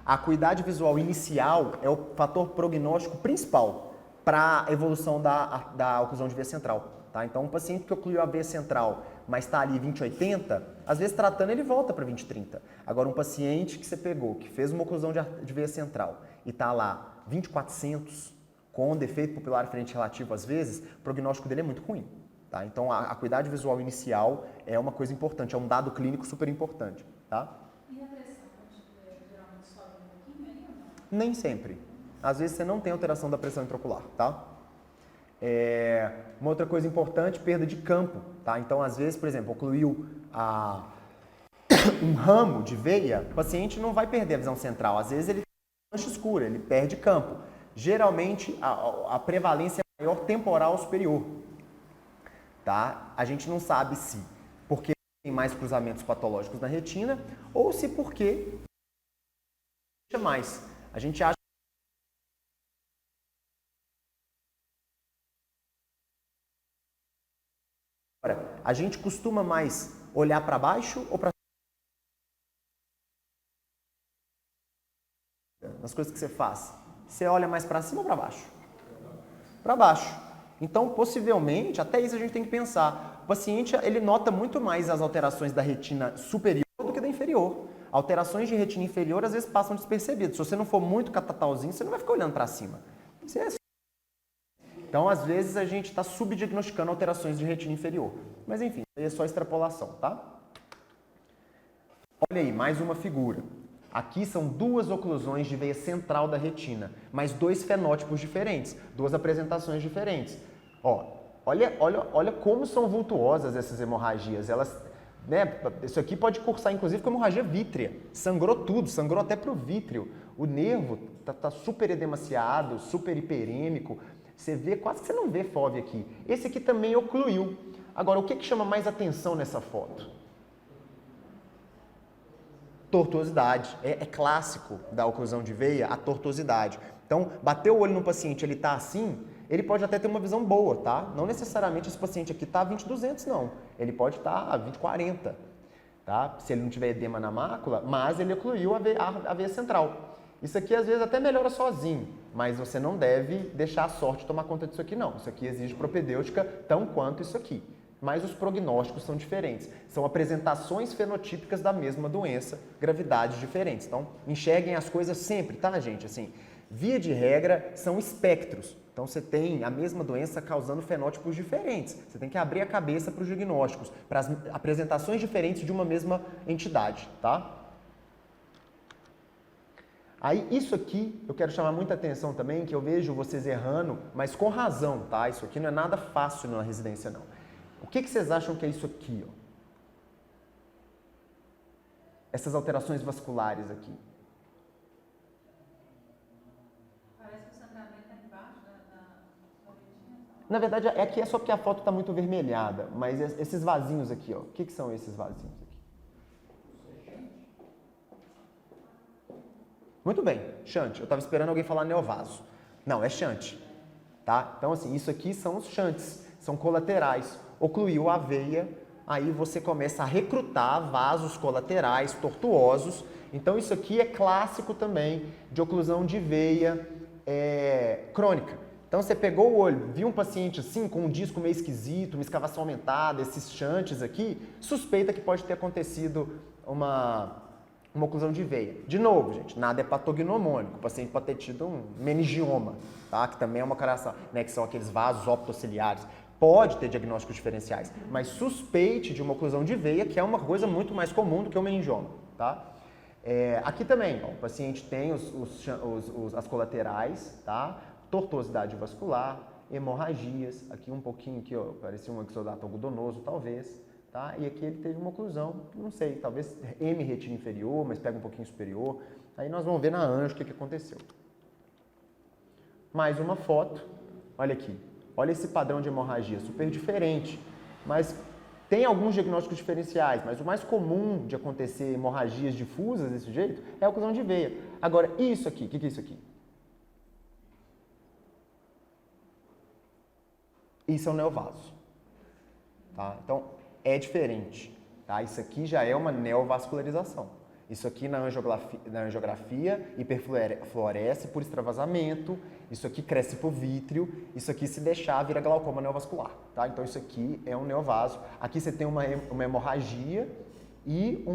a acuidade visual inicial é o fator prognóstico principal para a evolução da oclusão de veia central. Tá? Então, um paciente que ocluiu a veia central, mas está ali 20/80, às vezes tratando ele volta para 20/30. Agora, um paciente que você pegou, que fez uma oclusão de veia central e está lá 20/400, com defeito pupilar aferente relativo, às vezes, o prognóstico dele é muito ruim. Tá? Então, a acuidade visual inicial é uma coisa importante, é um dado clínico super importante. Tá? E a pressão, geralmente sobe um pouquinho aí ou não? Nem sempre. Às vezes você não tem alteração da pressão intraocular, tá? Uma outra coisa importante, perda de campo, tá? Então, às vezes, por exemplo, ocluiu um ramo de veia, o paciente não vai perder a visão central. Às vezes ele tem mancha escura, ele perde campo. Geralmente, a prevalência é maior temporal superior, tá? A gente não sabe se porque tem mais cruzamentos patológicos na retina ou se porque mais. A gente acha a gente costuma mais olhar para baixo ou para nas coisas que você faz? Você olha mais para cima ou para baixo? Para baixo. Então, possivelmente, até isso a gente tem que pensar. O paciente, ele nota muito mais as alterações da retina superior do que da inferior. Alterações de retina inferior, às vezes, passam despercebidas. Se você não for muito catatalzinho, você não vai ficar olhando para cima. Então, às vezes, a gente está subdiagnosticando alterações de retina inferior. Mas, enfim, isso aí é só extrapolação, tá? Olha aí, mais uma figura. Aqui são duas oclusões de veia central da retina, mas dois fenótipos diferentes, duas apresentações diferentes. Ó, olha como são vultuosas essas hemorragias. Elas, né, isso aqui pode cursar, inclusive, com hemorragia vítrea. Sangrou tudo, sangrou até para o vítreo. O nervo tá super edemaciado, super hiperêmico. Você vê, quase que você não vê FOV aqui. Esse aqui também ocluiu. Agora, o que chama mais atenção nessa foto? Tortuosidade. É clássico da oclusão de veia a tortuosidade. Então, bateu o olho no paciente, ele está assim, ele pode até ter uma visão boa, tá? Não necessariamente esse paciente aqui está a 20/200, não. Ele pode estar a 20/40, tá? Se ele não tiver edema na mácula, mas ele ocluiu a veia central. Isso aqui, às vezes, até melhora sozinho, mas você não deve deixar a sorte tomar conta disso aqui, não. Isso aqui exige propedêutica tão quanto isso aqui. Mas os prognósticos são diferentes. São apresentações fenotípicas da mesma doença, gravidades diferentes. Então, enxerguem as coisas sempre, tá, gente? Assim, via de regra, são espectros. Então, você tem a mesma doença causando fenótipos diferentes. Você tem que abrir a cabeça para os diagnósticos, para as apresentações diferentes de uma mesma entidade, tá? Aí, isso aqui, eu quero chamar muita atenção também, que eu vejo vocês errando, mas com razão, tá? Isso aqui não é nada fácil na residência, não. O que vocês acham que é isso aqui, ó? Essas alterações vasculares aqui. Parece que o sangramento está embaixo da retina. Na verdade, aqui é só porque a foto está muito avermelhada, mas esses vasinhos aqui, ó. O que são esses vasinhos aqui? Muito bem, shunt. Eu estava esperando alguém falar neovaso. Não, é shunt. Tá? Então, assim, isso aqui são os shunts, são colaterais. Ocluiu a veia, aí você começa a recrutar vasos colaterais tortuosos. Então, isso aqui é clássico também de oclusão de veia crônica. Então, você pegou o olho, viu um paciente assim, com um disco meio esquisito, uma escavação aumentada, esses shunts aqui, suspeita que pode ter acontecido uma uma oclusão de veia. De novo, gente, nada é patognomônico. O paciente pode ter tido um meningioma, tá? Que também é uma alteração, né? Que são aqueles vasos optociliares. Pode ter diagnósticos diferenciais, mas suspeite de uma oclusão de veia, que é uma coisa muito mais comum do que o meningioma, tá? Aqui também, ó, o paciente tem as colaterais, tá? Tortuosidade vascular, hemorragias, aqui um pouquinho, aqui, ó, parecia um exudato algodonoso, talvez, tá? E aqui ele teve uma oclusão, não sei, talvez M retina inferior, mas pega um pouquinho superior. Aí nós vamos ver na anjo o que aconteceu. Mais uma foto, olha aqui, olha esse padrão de hemorragia, super diferente, mas tem alguns diagnósticos diferenciais, mas o mais comum de acontecer hemorragias difusas desse jeito é a oclusão de veia. Agora, isso aqui, o que é isso aqui? Isso é um neovaso, tá? Então, é diferente, tá? Isso aqui já é uma neovascularização. Isso aqui na angiografia hiperfluoresce por extravasamento, isso aqui cresce por vítreo, isso aqui se deixar vira glaucoma neovascular, tá? Então isso aqui é um neovaso. Aqui você tem uma hemorragia e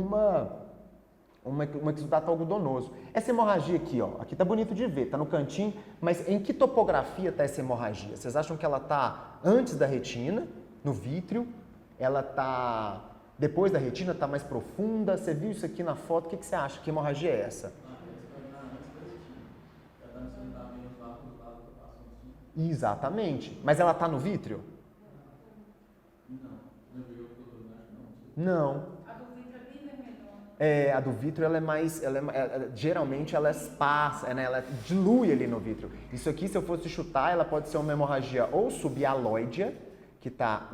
um exudato algodonoso. Essa hemorragia aqui, ó, aqui tá bonito de ver, tá no cantinho, mas em que topografia tá essa hemorragia? Vocês acham que ela tá antes da retina, no vítreo? Ela tá depois da retina, tá mais profunda? Você viu isso aqui na foto? O que você acha? Que hemorragia é essa? Exatamente. Mas ela tá no vítreo? Não. A do vidro é bem vermelhona. A do vítreo ela é mais, geralmente ela é esparsa, né? Ela dilui ali no vítreo. Isso aqui, se eu fosse chutar, ela pode ser uma hemorragia ou subialóidea, que está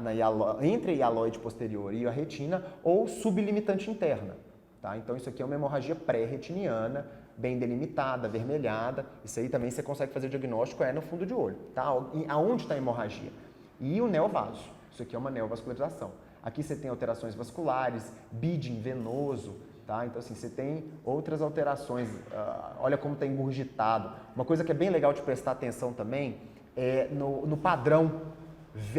entre a hialoide posterior e a retina, ou sublimitante interna, tá? Então isso aqui é uma hemorragia pré-retiniana, bem delimitada, avermelhada. Isso aí também você consegue fazer o diagnóstico no fundo de olho, tá? Aonde está a hemorragia? E o neovaso. Isso aqui é uma neovascularização. Aqui você tem alterações vasculares, bleeding venoso, tá? Então assim, você tem outras alterações. Olha como está engurgitado. Uma coisa que é bem legal de prestar atenção também é no padrão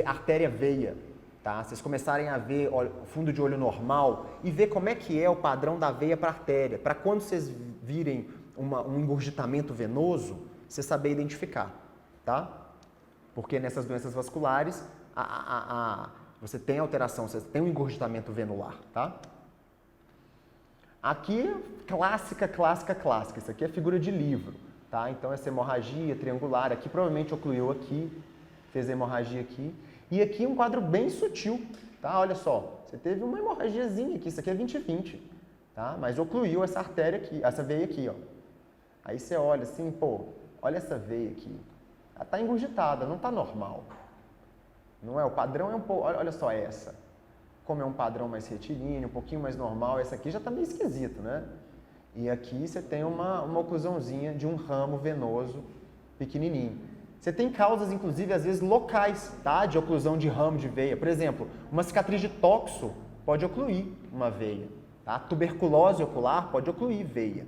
artéria-veia, tá? Vocês começarem a ver fundo de olho normal e ver como é que é o padrão da veia para a artéria, para quando vocês virem um engurgitamento venoso, você saber identificar, tá? Porque nessas doenças vasculares, você tem alteração, você tem um engurgitamento venular, tá? Aqui, clássica. Isso aqui é figura de livro, tá? Então, essa hemorragia triangular, aqui provavelmente ocluiu aqui, fez a hemorragia aqui. E aqui um quadro bem sutil, tá? Olha só, você teve uma hemorragiazinha aqui, isso aqui é 20/20, tá? Mas ocluiu essa artéria aqui, essa veia aqui, ó. Aí você olha assim, pô, olha essa veia aqui. Ela tá engurgitada, não tá normal. Não é? O padrão é um pouco, olha só essa. Como é um padrão mais retilíneo, um pouquinho mais normal, essa aqui já tá meio esquisito, né? E aqui você tem uma oclusãozinha de um ramo venoso pequenininho. Você tem causas, inclusive, às vezes locais, tá? De oclusão de ramo de veia. Por exemplo, uma cicatriz de toxo pode ocluir uma veia, tá? Tuberculose ocular pode ocluir veia,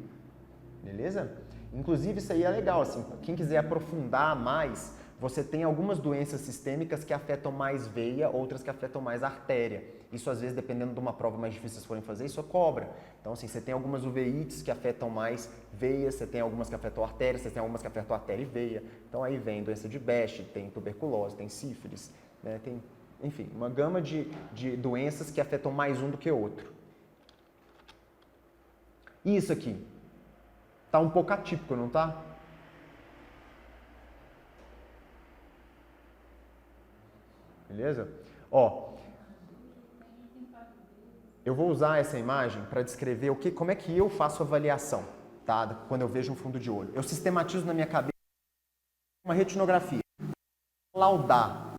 beleza? Inclusive, isso aí é legal, assim, quem quiser aprofundar mais, você tem algumas doenças sistêmicas que afetam mais veia, outras que afetam mais artéria. Isso, às vezes, dependendo de uma prova mais difícil que vocês forem fazer, isso cobra. Então, assim, você tem algumas uveites que afetam mais veias, você tem algumas que afetam artéria, você tem algumas que afetam artéria e veia. Então, aí vem doença de Best, tem tuberculose, tem sífilis, né? Tem, enfim, uma gama de doenças que afetam mais um do que outro. E isso aqui? Tá um pouco atípico, não tá? Beleza? Ó, eu vou usar essa imagem para descrever como é que eu faço avaliação, tá? Quando eu vejo um fundo de olho. Eu sistematizo na minha cabeça uma retinografia. Laudar.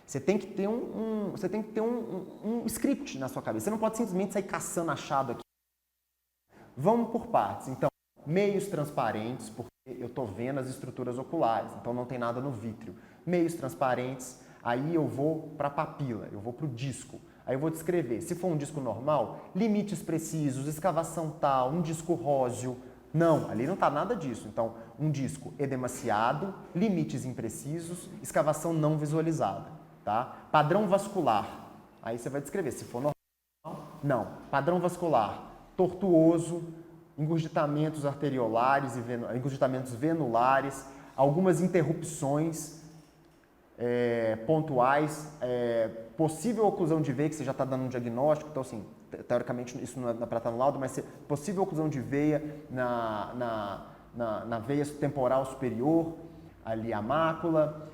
Você tem que ter um script na sua cabeça. Você não pode simplesmente sair caçando achado aqui. Vamos por partes. Então, meios transparentes, porque eu estou vendo as estruturas oculares, então não tem nada no vítreo. Meios transparentes. Aí eu vou para a papila, eu vou para o disco. Aí eu vou descrever. Se for um disco normal, limites precisos, escavação tal, um disco róseo. Não, ali não está nada disso. Então, um disco edemaciado, limites imprecisos, escavação não visualizada. Tá? Padrão vascular. Aí você vai descrever. Se for normal, não. Padrão vascular. tortuoso, engurgitamentos arteriolares e engurgitamentos venulares, algumas interrupções pontuais, possível oclusão de veia, que você já está dando um diagnóstico, então assim, teoricamente isso não é para estar no laudo, mas possível oclusão de veia na veia temporal superior, ali a mácula,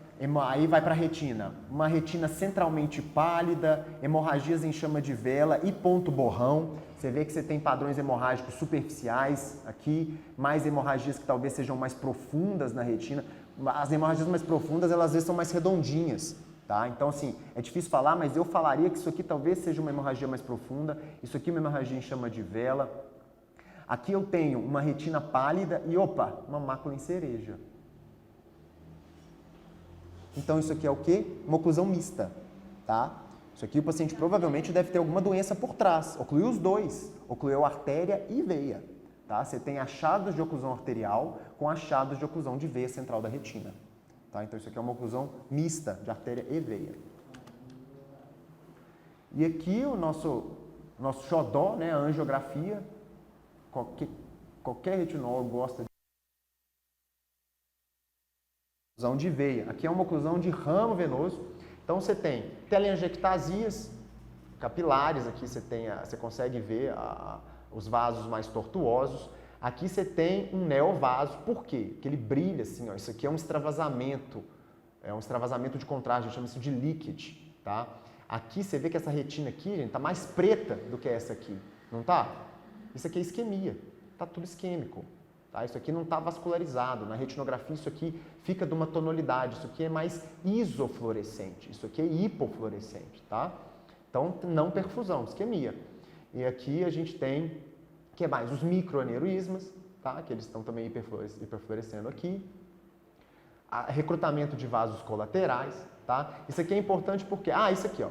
aí vai para a retina, uma retina centralmente pálida, hemorragias em chama de vela e ponto borrão. Você vê que você tem padrões hemorrágicos superficiais aqui, mais hemorragias que talvez sejam mais profundas na retina. As hemorragias mais profundas, elas às vezes são mais redondinhas, tá? Então, assim, é difícil falar, mas eu falaria que isso aqui talvez seja uma hemorragia mais profunda, isso aqui é uma hemorragia em chama de vela. Aqui eu tenho uma retina pálida e, opa, uma mácula em cereja. Então, isso aqui é o quê? Uma oclusão mista, tá? Isso aqui o paciente provavelmente deve ter alguma doença por trás. Ocluiu os dois, ocluiu artéria e veia. Tá? Você tem achados de oclusão arterial com achados de oclusão de veia central da retina. Tá? Então isso aqui é uma oclusão mista de artéria e veia. E aqui o nosso xodó, né, a angiografia. Qualquer retinólogo gosta de oclusão de veia. Aqui é uma oclusão de ramo venoso. Então você tem telangiectasias capilares, aqui você consegue ver os vasos mais tortuosos. Aqui você tem um neovaso, por quê? Porque ele brilha assim, ó. Isso aqui é um extravasamento de contraste, a gente chama isso de leakage, tá? Aqui você vê que essa retina aqui, gente, tá mais preta do que essa aqui, não tá? Isso aqui é isquemia, tá tudo isquêmico. Tá? Isso aqui não está vascularizado. Na retinografia isso aqui fica de uma tonalidade. Isso aqui é mais isofluorescente. Isso aqui é hipofluorescente. Tá? Então, não perfusão, isquemia. E aqui a gente tem, o que mais? Os microaneurismas, tá? Que eles estão também hiperfluorescendo aqui. Recrutamento de vasos colaterais. Tá? Isso aqui é importante porque... isso aqui, ó.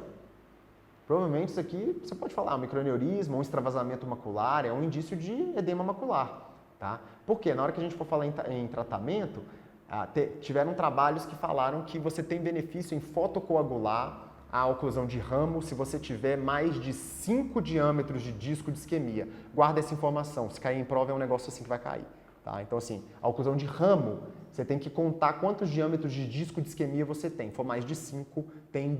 Provavelmente isso aqui, você pode falar, um microaneurisma, um extravasamento macular, é um indício de edema macular. Tá? Porque na hora que a gente for falar em tratamento, tiveram trabalhos que falaram que você tem benefício em fotocoagular a oclusão de ramo se você tiver mais de 5 diâmetros de disco de isquemia. Guarda essa informação, se cair em prova é um negócio assim que vai cair. Tá? Então assim, a oclusão de ramo, você tem que contar quantos diâmetros de disco de isquemia você tem. Se for mais de 5, tem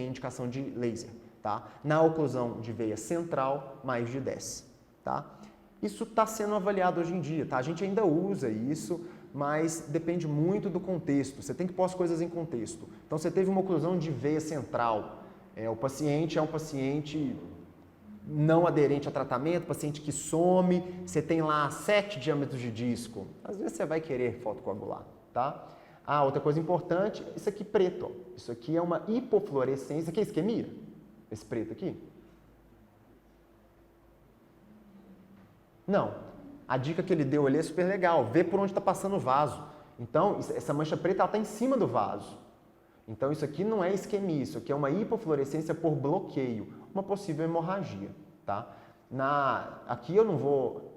indicação de laser. Tá? Na oclusão de veia central, mais de 10. Tá? Isso está sendo avaliado hoje em dia, tá? A gente ainda usa isso, mas depende muito do contexto. Você tem que pôr as coisas em contexto. Então, você teve uma oclusão de veia central. O paciente é um paciente não aderente a tratamento, paciente que some, você tem lá 7 diâmetros de disco. Às vezes você vai querer fotocoagular, tá? Outra coisa importante, isso aqui preto. Ó. Isso aqui é uma hipofluorescência. Isso aqui é isquemia? Esse preto aqui? Não. A dica que ele deu ali é super legal. Vê por onde está passando o vaso. Então, essa mancha preta está em cima do vaso. Então, isso aqui não é isquemia. Isso aqui é uma hipofluorescência por bloqueio. Uma possível hemorragia. Tá? Aqui eu não vou...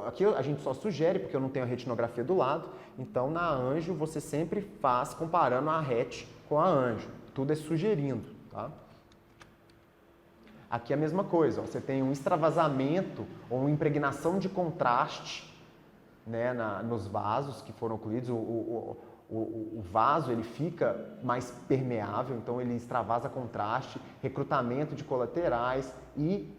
Aqui a gente só sugere, porque eu não tenho a retinografia do lado. Então, na anjo, você sempre faz comparando a ret com a anjo. Tudo é sugerindo. Tá? Aqui é a mesma coisa, ó. Você tem um extravasamento ou uma impregnação de contraste, né, nos vasos que foram ocluídos. O vaso ele fica mais permeável, então ele extravasa contraste, recrutamento de colaterais e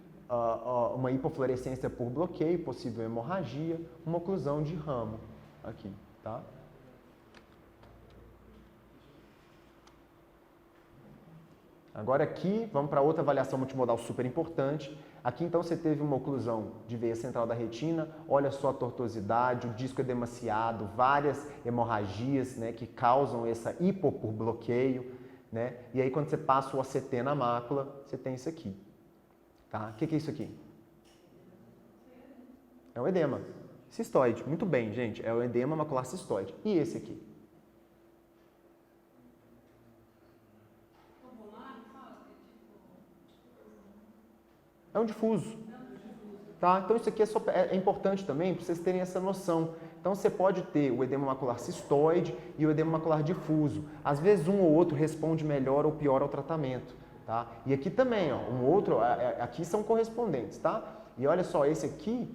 uma hipofluorescência por bloqueio, possível hemorragia, uma oclusão de ramo aqui, tá? Agora aqui, vamos para outra avaliação multimodal super importante. Aqui então você teve uma oclusão de veia central da retina, olha só a tortuosidade, o disco edemaciado, várias hemorragias, né, que causam essa hipo por bloqueio, né? E aí quando você passa o OCT na mácula, você tem isso aqui. Tá? O que é isso aqui? É um edema cistoide. Muito bem, gente. É o edema macular cistoide. E esse aqui? É um difuso. Tá? Então isso aqui é importante também para vocês terem essa noção. Então você pode ter o edema macular cistoide e o edema macular difuso. Às vezes um ou outro responde melhor ou pior ao tratamento. Tá? E aqui também, ó, aqui são correspondentes. Tá? E olha só, esse aqui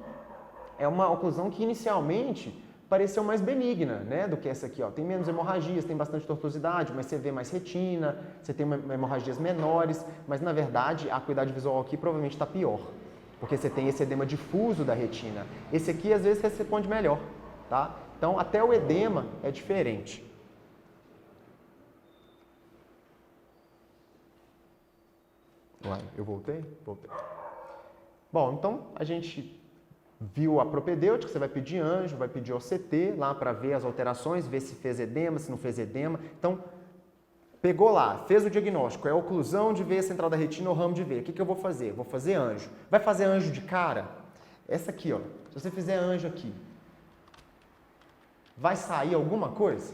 é uma oclusão que inicialmente pareceu mais benigna, né, do que essa aqui, ó. Tem menos hemorragias, tem bastante tortuosidade, mas você vê mais retina, você tem hemorragias menores, mas na verdade a acuidade visual aqui provavelmente está pior, porque você tem esse edema difuso da retina. Esse aqui às vezes responde melhor, tá? Então até o edema é diferente. Uai, eu voltei? Voltei. Bom, então a gente viu a propedêutica, você vai pedir anjo, vai pedir OCT lá para ver as alterações, ver se fez edema, se não fez edema. Então, pegou lá, fez o diagnóstico, é oclusão de veia central da retina ou ramo de veia. O que eu vou fazer? Vou fazer anjo. Vai fazer anjo de cara? Essa aqui, ó. Se você fizer anjo aqui, vai sair alguma coisa?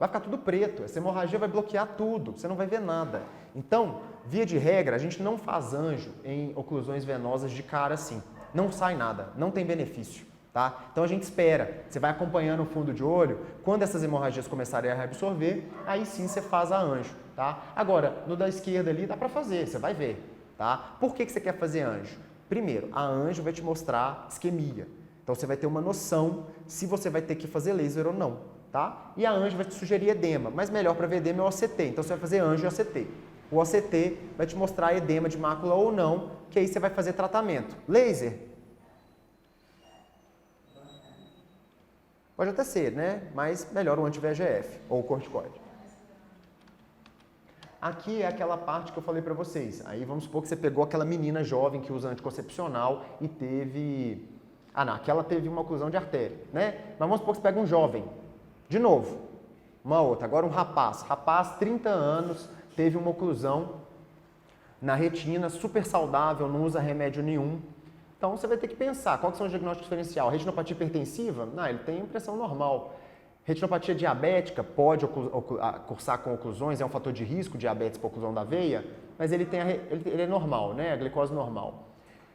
Vai ficar tudo preto. Essa hemorragia vai bloquear tudo, você não vai ver nada. Então, via de regra, a gente não faz anjo em oclusões venosas de cara assim. Não sai nada, não tem benefício, tá? Então a gente espera, você vai acompanhando o fundo de olho, quando essas hemorragias começarem a reabsorver, aí sim você faz a anjo, tá? Agora, no da esquerda ali dá pra fazer, você vai ver, tá? Por que você quer fazer anjo? Primeiro, a anjo vai te mostrar isquemia. Então você vai ter uma noção se você vai ter que fazer laser ou não, tá? E a anjo vai te sugerir edema, mas melhor para ver edema é o OCT, então você vai fazer anjo e OCT. O OCT vai te mostrar edema de mácula ou não, que aí você vai fazer tratamento. Laser? Pode até ser, né? Mas melhor o anti-VEGF ou o corticoide. Aqui é aquela parte que eu falei para vocês. Aí vamos supor que você pegou aquela menina jovem que usa anticoncepcional e teve... Ah, não, aquela teve uma oclusão de artéria, né? Mas vamos supor que você pega um jovem. De novo, uma outra. Agora um rapaz. Rapaz, 30 anos... teve uma oclusão na retina, super saudável, não usa remédio nenhum. Então você vai ter que pensar, quais são os diagnósticos diferenciais? Retinopatia hipertensiva? Não, ele tem pressão normal. Retinopatia diabética pode cursar com oclusões, é um fator de risco, diabetes por oclusão da veia, mas ele é normal, né? A glicose normal.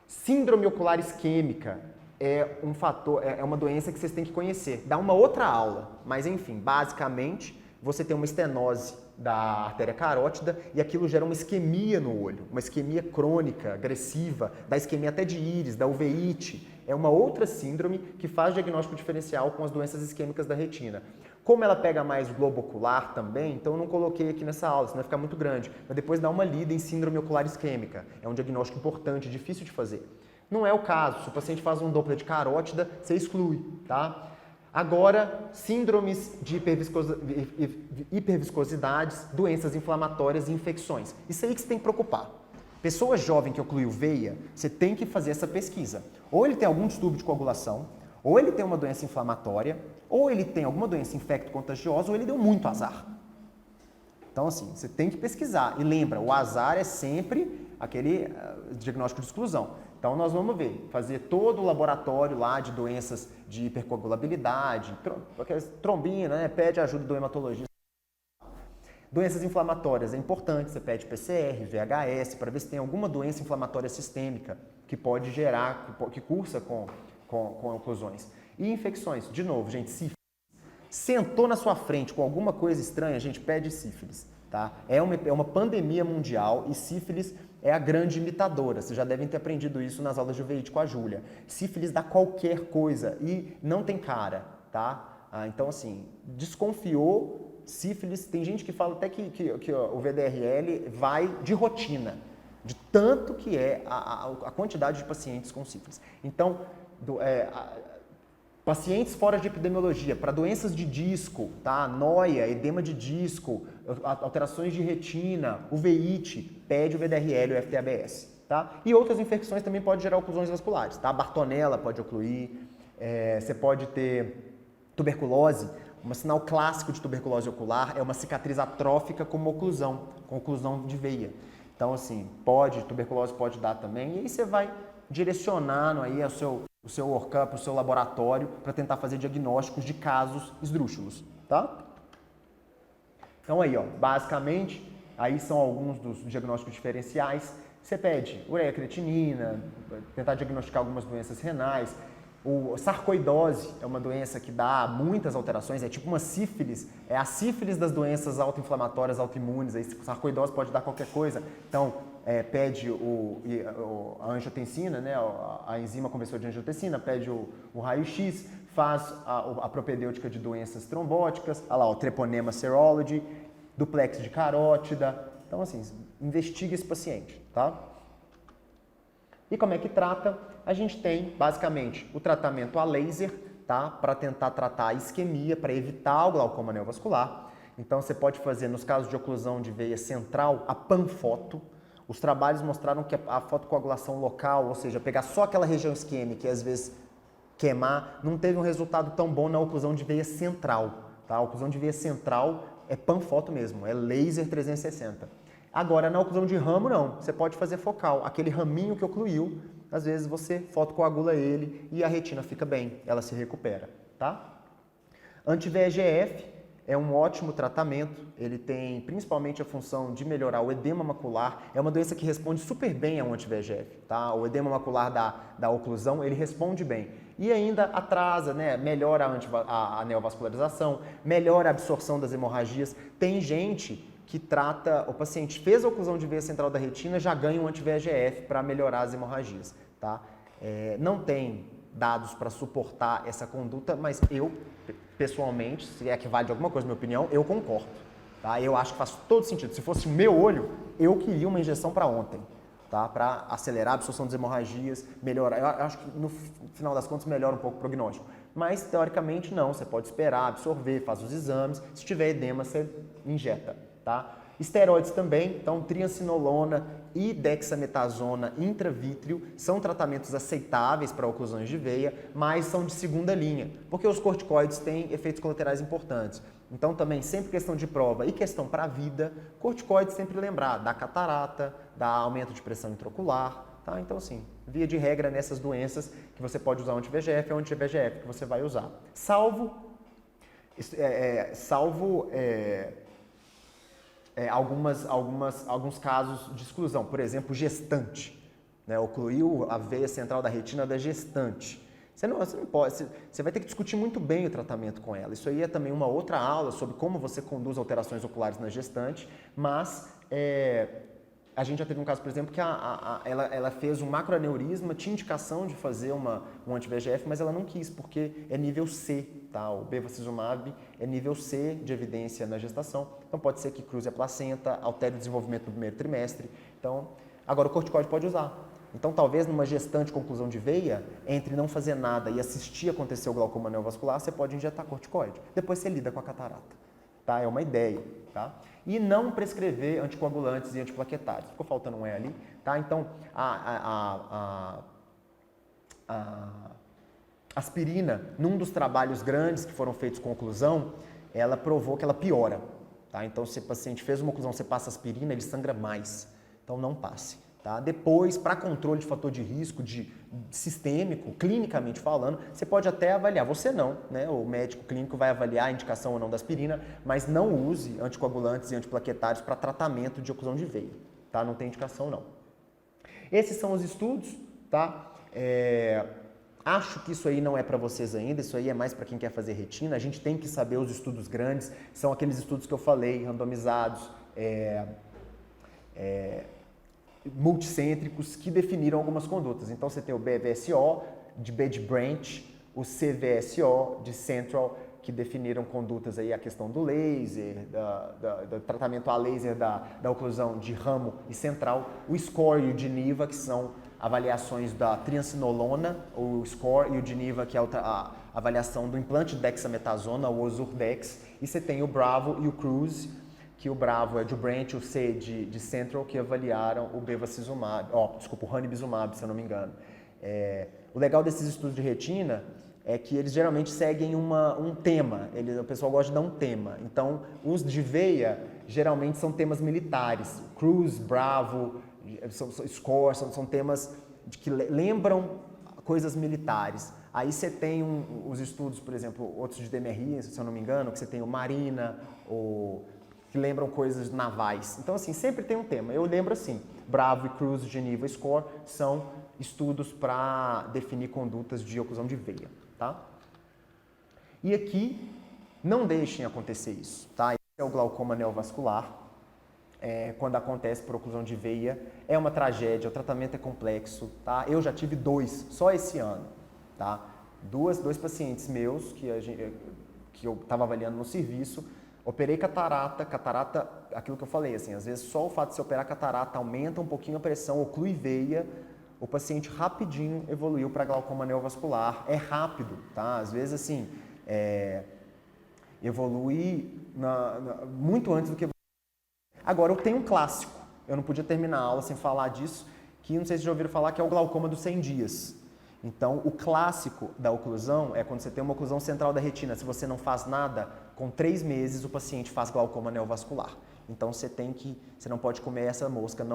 Síndrome ocular isquêmica é um fator, é uma doença que vocês têm que conhecer. Dá uma outra aula, mas enfim, basicamente você tem uma estenose da artéria carótida e aquilo gera uma isquemia no olho, uma isquemia crônica, agressiva, da isquemia até de íris, da uveíte. É uma outra síndrome que faz diagnóstico diferencial com as doenças isquêmicas da retina. Como ela pega mais globo ocular também, então eu não coloquei aqui nessa aula, senão vai ficar muito grande. Mas depois dá uma lida em síndrome ocular isquêmica. É um diagnóstico importante, difícil de fazer. Não é o caso, se o paciente faz um Doppler de carótida, você exclui, tá? Agora, síndromes de hiperviscosidades, doenças inflamatórias e infecções. Isso aí que você tem que preocupar. Pessoa jovem que ocluiu veia, você tem que fazer essa pesquisa. Ou ele tem algum distúrbio de coagulação, ou ele tem uma doença inflamatória, ou ele tem alguma doença infecto-contagiosa, ou ele deu muito azar. Então, assim, você tem que pesquisar. E lembra, o azar é sempre aquele diagnóstico de exclusão. Então, nós vamos ver, fazer todo o laboratório lá de doenças de hipercoagulabilidade, trombina, né? Pede ajuda do hematologista. Doenças inflamatórias, é importante, você pede PCR, VHS, para ver se tem alguma doença inflamatória sistêmica que pode gerar, que cursa com oclusões. E infecções, de novo, gente, sífilis. Sentou na sua frente com alguma coisa estranha, a gente pede sífilis, tá? É uma pandemia mundial e sífilis é a grande imitadora. Vocês já devem ter aprendido isso nas aulas de uveíte com a Júlia. Sífilis dá qualquer coisa e não tem cara, tá? Então, assim, desconfiou, sífilis, tem gente que fala até que o VDRL vai de rotina, de tanto que é a quantidade de pacientes com sífilis. Então, pacientes fora de epidemiologia, para doenças de disco, tá? Noia, edema de disco, alterações de retina, uveíte, pede o VDRL e o FTABS, tá? E outras infecções também podem gerar oclusões vasculares, tá? Bartonella pode ocluir, você pode ter tuberculose. Um sinal clássico de tuberculose ocular é uma cicatriz atrófica com oclusão de veia. Então, assim, tuberculose pode dar também, e aí você vai direcionando aí o seu workup, o seu laboratório, para tentar fazer diagnósticos de casos esdrúxulos, tá? Então aí, ó, basicamente, aí são alguns dos diagnósticos diferenciais. Você pede ureia creatinina, tentar diagnosticar algumas doenças renais. O sarcoidose é uma doença que dá muitas alterações, é tipo uma sífilis, é a sífilis das doenças autoinflamatórias, autoimunes, aí sarcoidose pode dar qualquer coisa, então pede a angiotensina, né, a enzima conversora de angiotensina, pede o raio-x, faz a propedêutica de doenças trombóticas, olha lá, o treponema serology, duplex de carótida, então assim, investigue esse paciente, tá? E como é que trata? A gente tem, basicamente, o tratamento a laser, tá? Para tentar tratar a isquemia, para evitar o glaucoma neovascular. Então, você pode fazer, nos casos de oclusão de veia central, a panfoto. Os trabalhos mostraram que a fotocoagulação local, ou seja, pegar só aquela região isquêmica e às vezes queimar, não teve um resultado tão bom na oclusão de veia central, tá? A oclusão de veia central é panfoto mesmo, é laser 360. Agora, na oclusão de ramo, não. Você pode fazer focal. Aquele raminho que ocluiu, às vezes você fotocoagula ele e a retina fica bem, ela se recupera, tá? Anti-VEGF é um ótimo tratamento. Ele tem principalmente a função de melhorar o edema macular. É uma doença que responde super bem ao anti-VEGF, tá? O edema macular da oclusão, ele responde bem. E ainda atrasa, né? Melhora a neovascularização, melhora a absorção das hemorragias. Tem gente que trata, o paciente fez a oclusão de veia central da retina, já ganha um anti-VEGF para melhorar as hemorragias, tá? Não tem dados para suportar essa conduta, mas eu, pessoalmente, se é que vale de alguma coisa, na minha opinião, eu concordo, tá? Eu acho que faz todo sentido. Se fosse o meu olho, eu queria uma injeção para ontem, tá? Para acelerar a absorção das hemorragias, melhorar. Eu acho que no final das contas melhora um pouco o prognóstico. Mas, teoricamente, não. Você pode esperar, absorver, faz os exames. Se tiver edema, você injeta. Tá? Esteroides também, então triancinolona e dexametasona intravítrio são tratamentos aceitáveis para oclusões de veia, mas são de segunda linha, porque os corticoides têm efeitos colaterais importantes. Então também, sempre questão de prova e questão para a vida, corticoides sempre lembrar, dá catarata, dá aumento de pressão intraocular, tá? Então assim, via de regra nessas doenças que você pode usar o anti-VEGF, é o anti-VEGF que você vai usar. Salvo alguns casos de exclusão, por exemplo, gestante, né? Ocluiu a veia central da retina da gestante. Você não pode, você vai ter que discutir muito bem o tratamento com ela. Isso aí é também uma outra aula sobre como você conduz alterações oculares na gestante, mas a gente já teve um caso, por exemplo, que ela fez um macroaneurisma, tinha indicação de fazer um anti-VEGF, mas ela não quis, porque é nível C, tá? O bevacizumab é nível C de evidência na gestação, então pode ser que cruze a placenta, altere o desenvolvimento do primeiro trimestre. Então, agora o corticoide pode usar. Então, talvez numa gestante com oclusão de veia, entre não fazer nada e assistir acontecer o glaucoma neovascular, você pode injetar corticoide. Depois você lida com a catarata, tá? É uma ideia, tá? E não prescrever anticoagulantes e antiplaquetários. Ficou faltando um E ali, tá? Então, a aspirina, num dos trabalhos grandes que foram feitos com oclusão, ela provou que ela piora, tá? Então, se o paciente fez uma oclusão, você passa aspirina, ele sangra mais. Então, não passe, tá? Depois, para controle de fator de risco sistêmico, clinicamente falando, você pode até avaliar. Você não, né? O médico clínico vai avaliar a indicação ou não da aspirina, mas não use anticoagulantes e antiplaquetários para tratamento de oclusão de veia, tá? Não tem indicação, não. Esses são os estudos, tá? Acho que isso aí não é para vocês ainda, isso aí é mais para quem quer fazer retina. A gente tem que saber os estudos grandes, são aqueles estudos que eu falei, randomizados, multicêntricos, que definiram algumas condutas. Então você tem o BVSO, de Branch, o CVSO, de Central, que definiram condutas aí, a questão do laser, do tratamento a laser da oclusão de ramo e central, o SCORE e o GENIVA, que são avaliações da triancinolona, o SCORE, e o GENIVA, que é a avaliação do implante de dexametasona, o Ozurdex, e você tem o BRAVO e o CRUISE, que o BRAVO é de Branch, o C de Central, que avaliaram o bevacizumab, o ranibizumab, se eu não me engano. O legal desses estudos de retina é que eles geralmente seguem um tema, o pessoal gosta de dar um tema. Então, os de veia geralmente são temas militares, CRUISE, BRAVO, SCORE, são temas que lembram coisas militares. Aí você tem os estudos, por exemplo, outros de DMRI, se eu não me engano, que você tem o Marina, que lembram coisas navais. Então, assim, sempre tem um tema. Eu lembro assim, BRAVO, CRUISE, GENIVA, SCORE são estudos para definir condutas de oclusão de veia, tá? E aqui, não deixem acontecer isso, tá? Esse é o glaucoma neovascular. Quando acontece por oclusão de veia, é uma tragédia, o tratamento é complexo, tá? Eu já tive 2, só esse ano, tá? Dois pacientes meus que eu estava avaliando no serviço, operei catarata, aquilo que eu falei, assim, às vezes só o fato de se operar catarata aumenta um pouquinho a pressão, oclui veia, o paciente rapidinho evoluiu para glaucoma neovascular, é rápido, tá? Às vezes, assim, evolui muito antes do que... Agora, eu tenho um clássico, eu não podia terminar a aula sem falar disso, que não sei se já ouviram falar, que é o glaucoma dos 100 dias. Então, o clássico da oclusão é quando você tem uma oclusão central da retina, se você não faz nada, com 3 meses o paciente faz glaucoma neovascular. Então, você não pode comer essa mosca,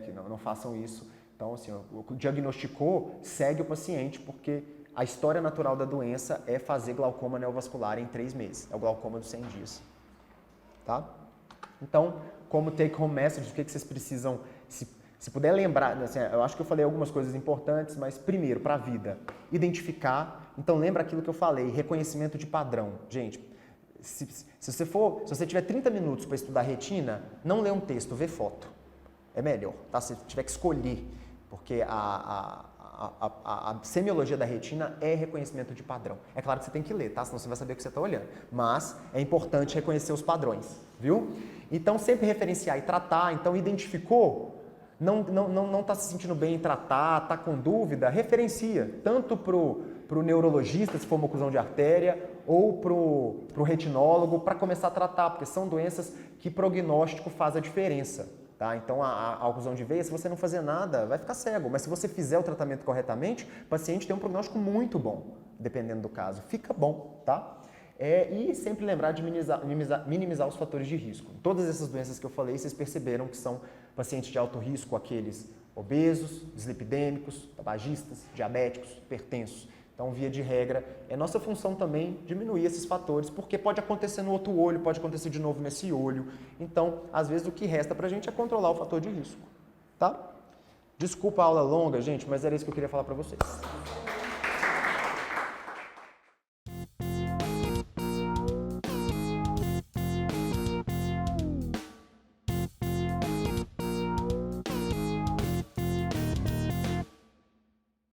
que não façam isso. Então, assim, diagnosticou, segue o paciente, porque a história natural da doença é fazer glaucoma neovascular em 3 meses. É o glaucoma dos 100 dias. Tá? Então, como take home message, o que vocês precisam, se puder lembrar, assim, eu acho que eu falei algumas coisas importantes, mas primeiro, para a vida, identificar. Então, lembra aquilo que eu falei, reconhecimento de padrão. Gente, se você tiver 30 minutos para estudar retina, não lê um texto, vê foto. É melhor, tá? Se tiver que escolher, porque a semiologia da retina é reconhecimento de padrão. É claro que você tem que ler, tá? Senão você vai saber o que você está olhando. Mas é importante reconhecer os padrões, viu? Então, sempre referenciar e tratar. Então, identificou, não está se sentindo bem em tratar, está com dúvida, referencia. Tanto para o neurologista, se for uma oclusão de artéria, ou para o retinólogo, para começar a tratar, porque são doenças que prognóstico faz a diferença. Tá? Então, a oclusão de veia, se você não fazer nada, vai ficar cego. Mas se você fizer o tratamento corretamente, o paciente tem um prognóstico muito bom, dependendo do caso. Fica bom, tá? E sempre lembrar de minimizar os fatores de risco. Todas essas doenças que eu falei, vocês perceberam que são pacientes de alto risco, aqueles obesos, dislipidêmicos, tabagistas, diabéticos, hipertensos. Então, via de regra, é nossa função também diminuir esses fatores, porque pode acontecer no outro olho, pode acontecer de novo nesse olho. Então, às vezes, o que resta pra gente é controlar o fator de risco, tá? Desculpa a aula longa, gente, mas era isso que eu queria falar para vocês.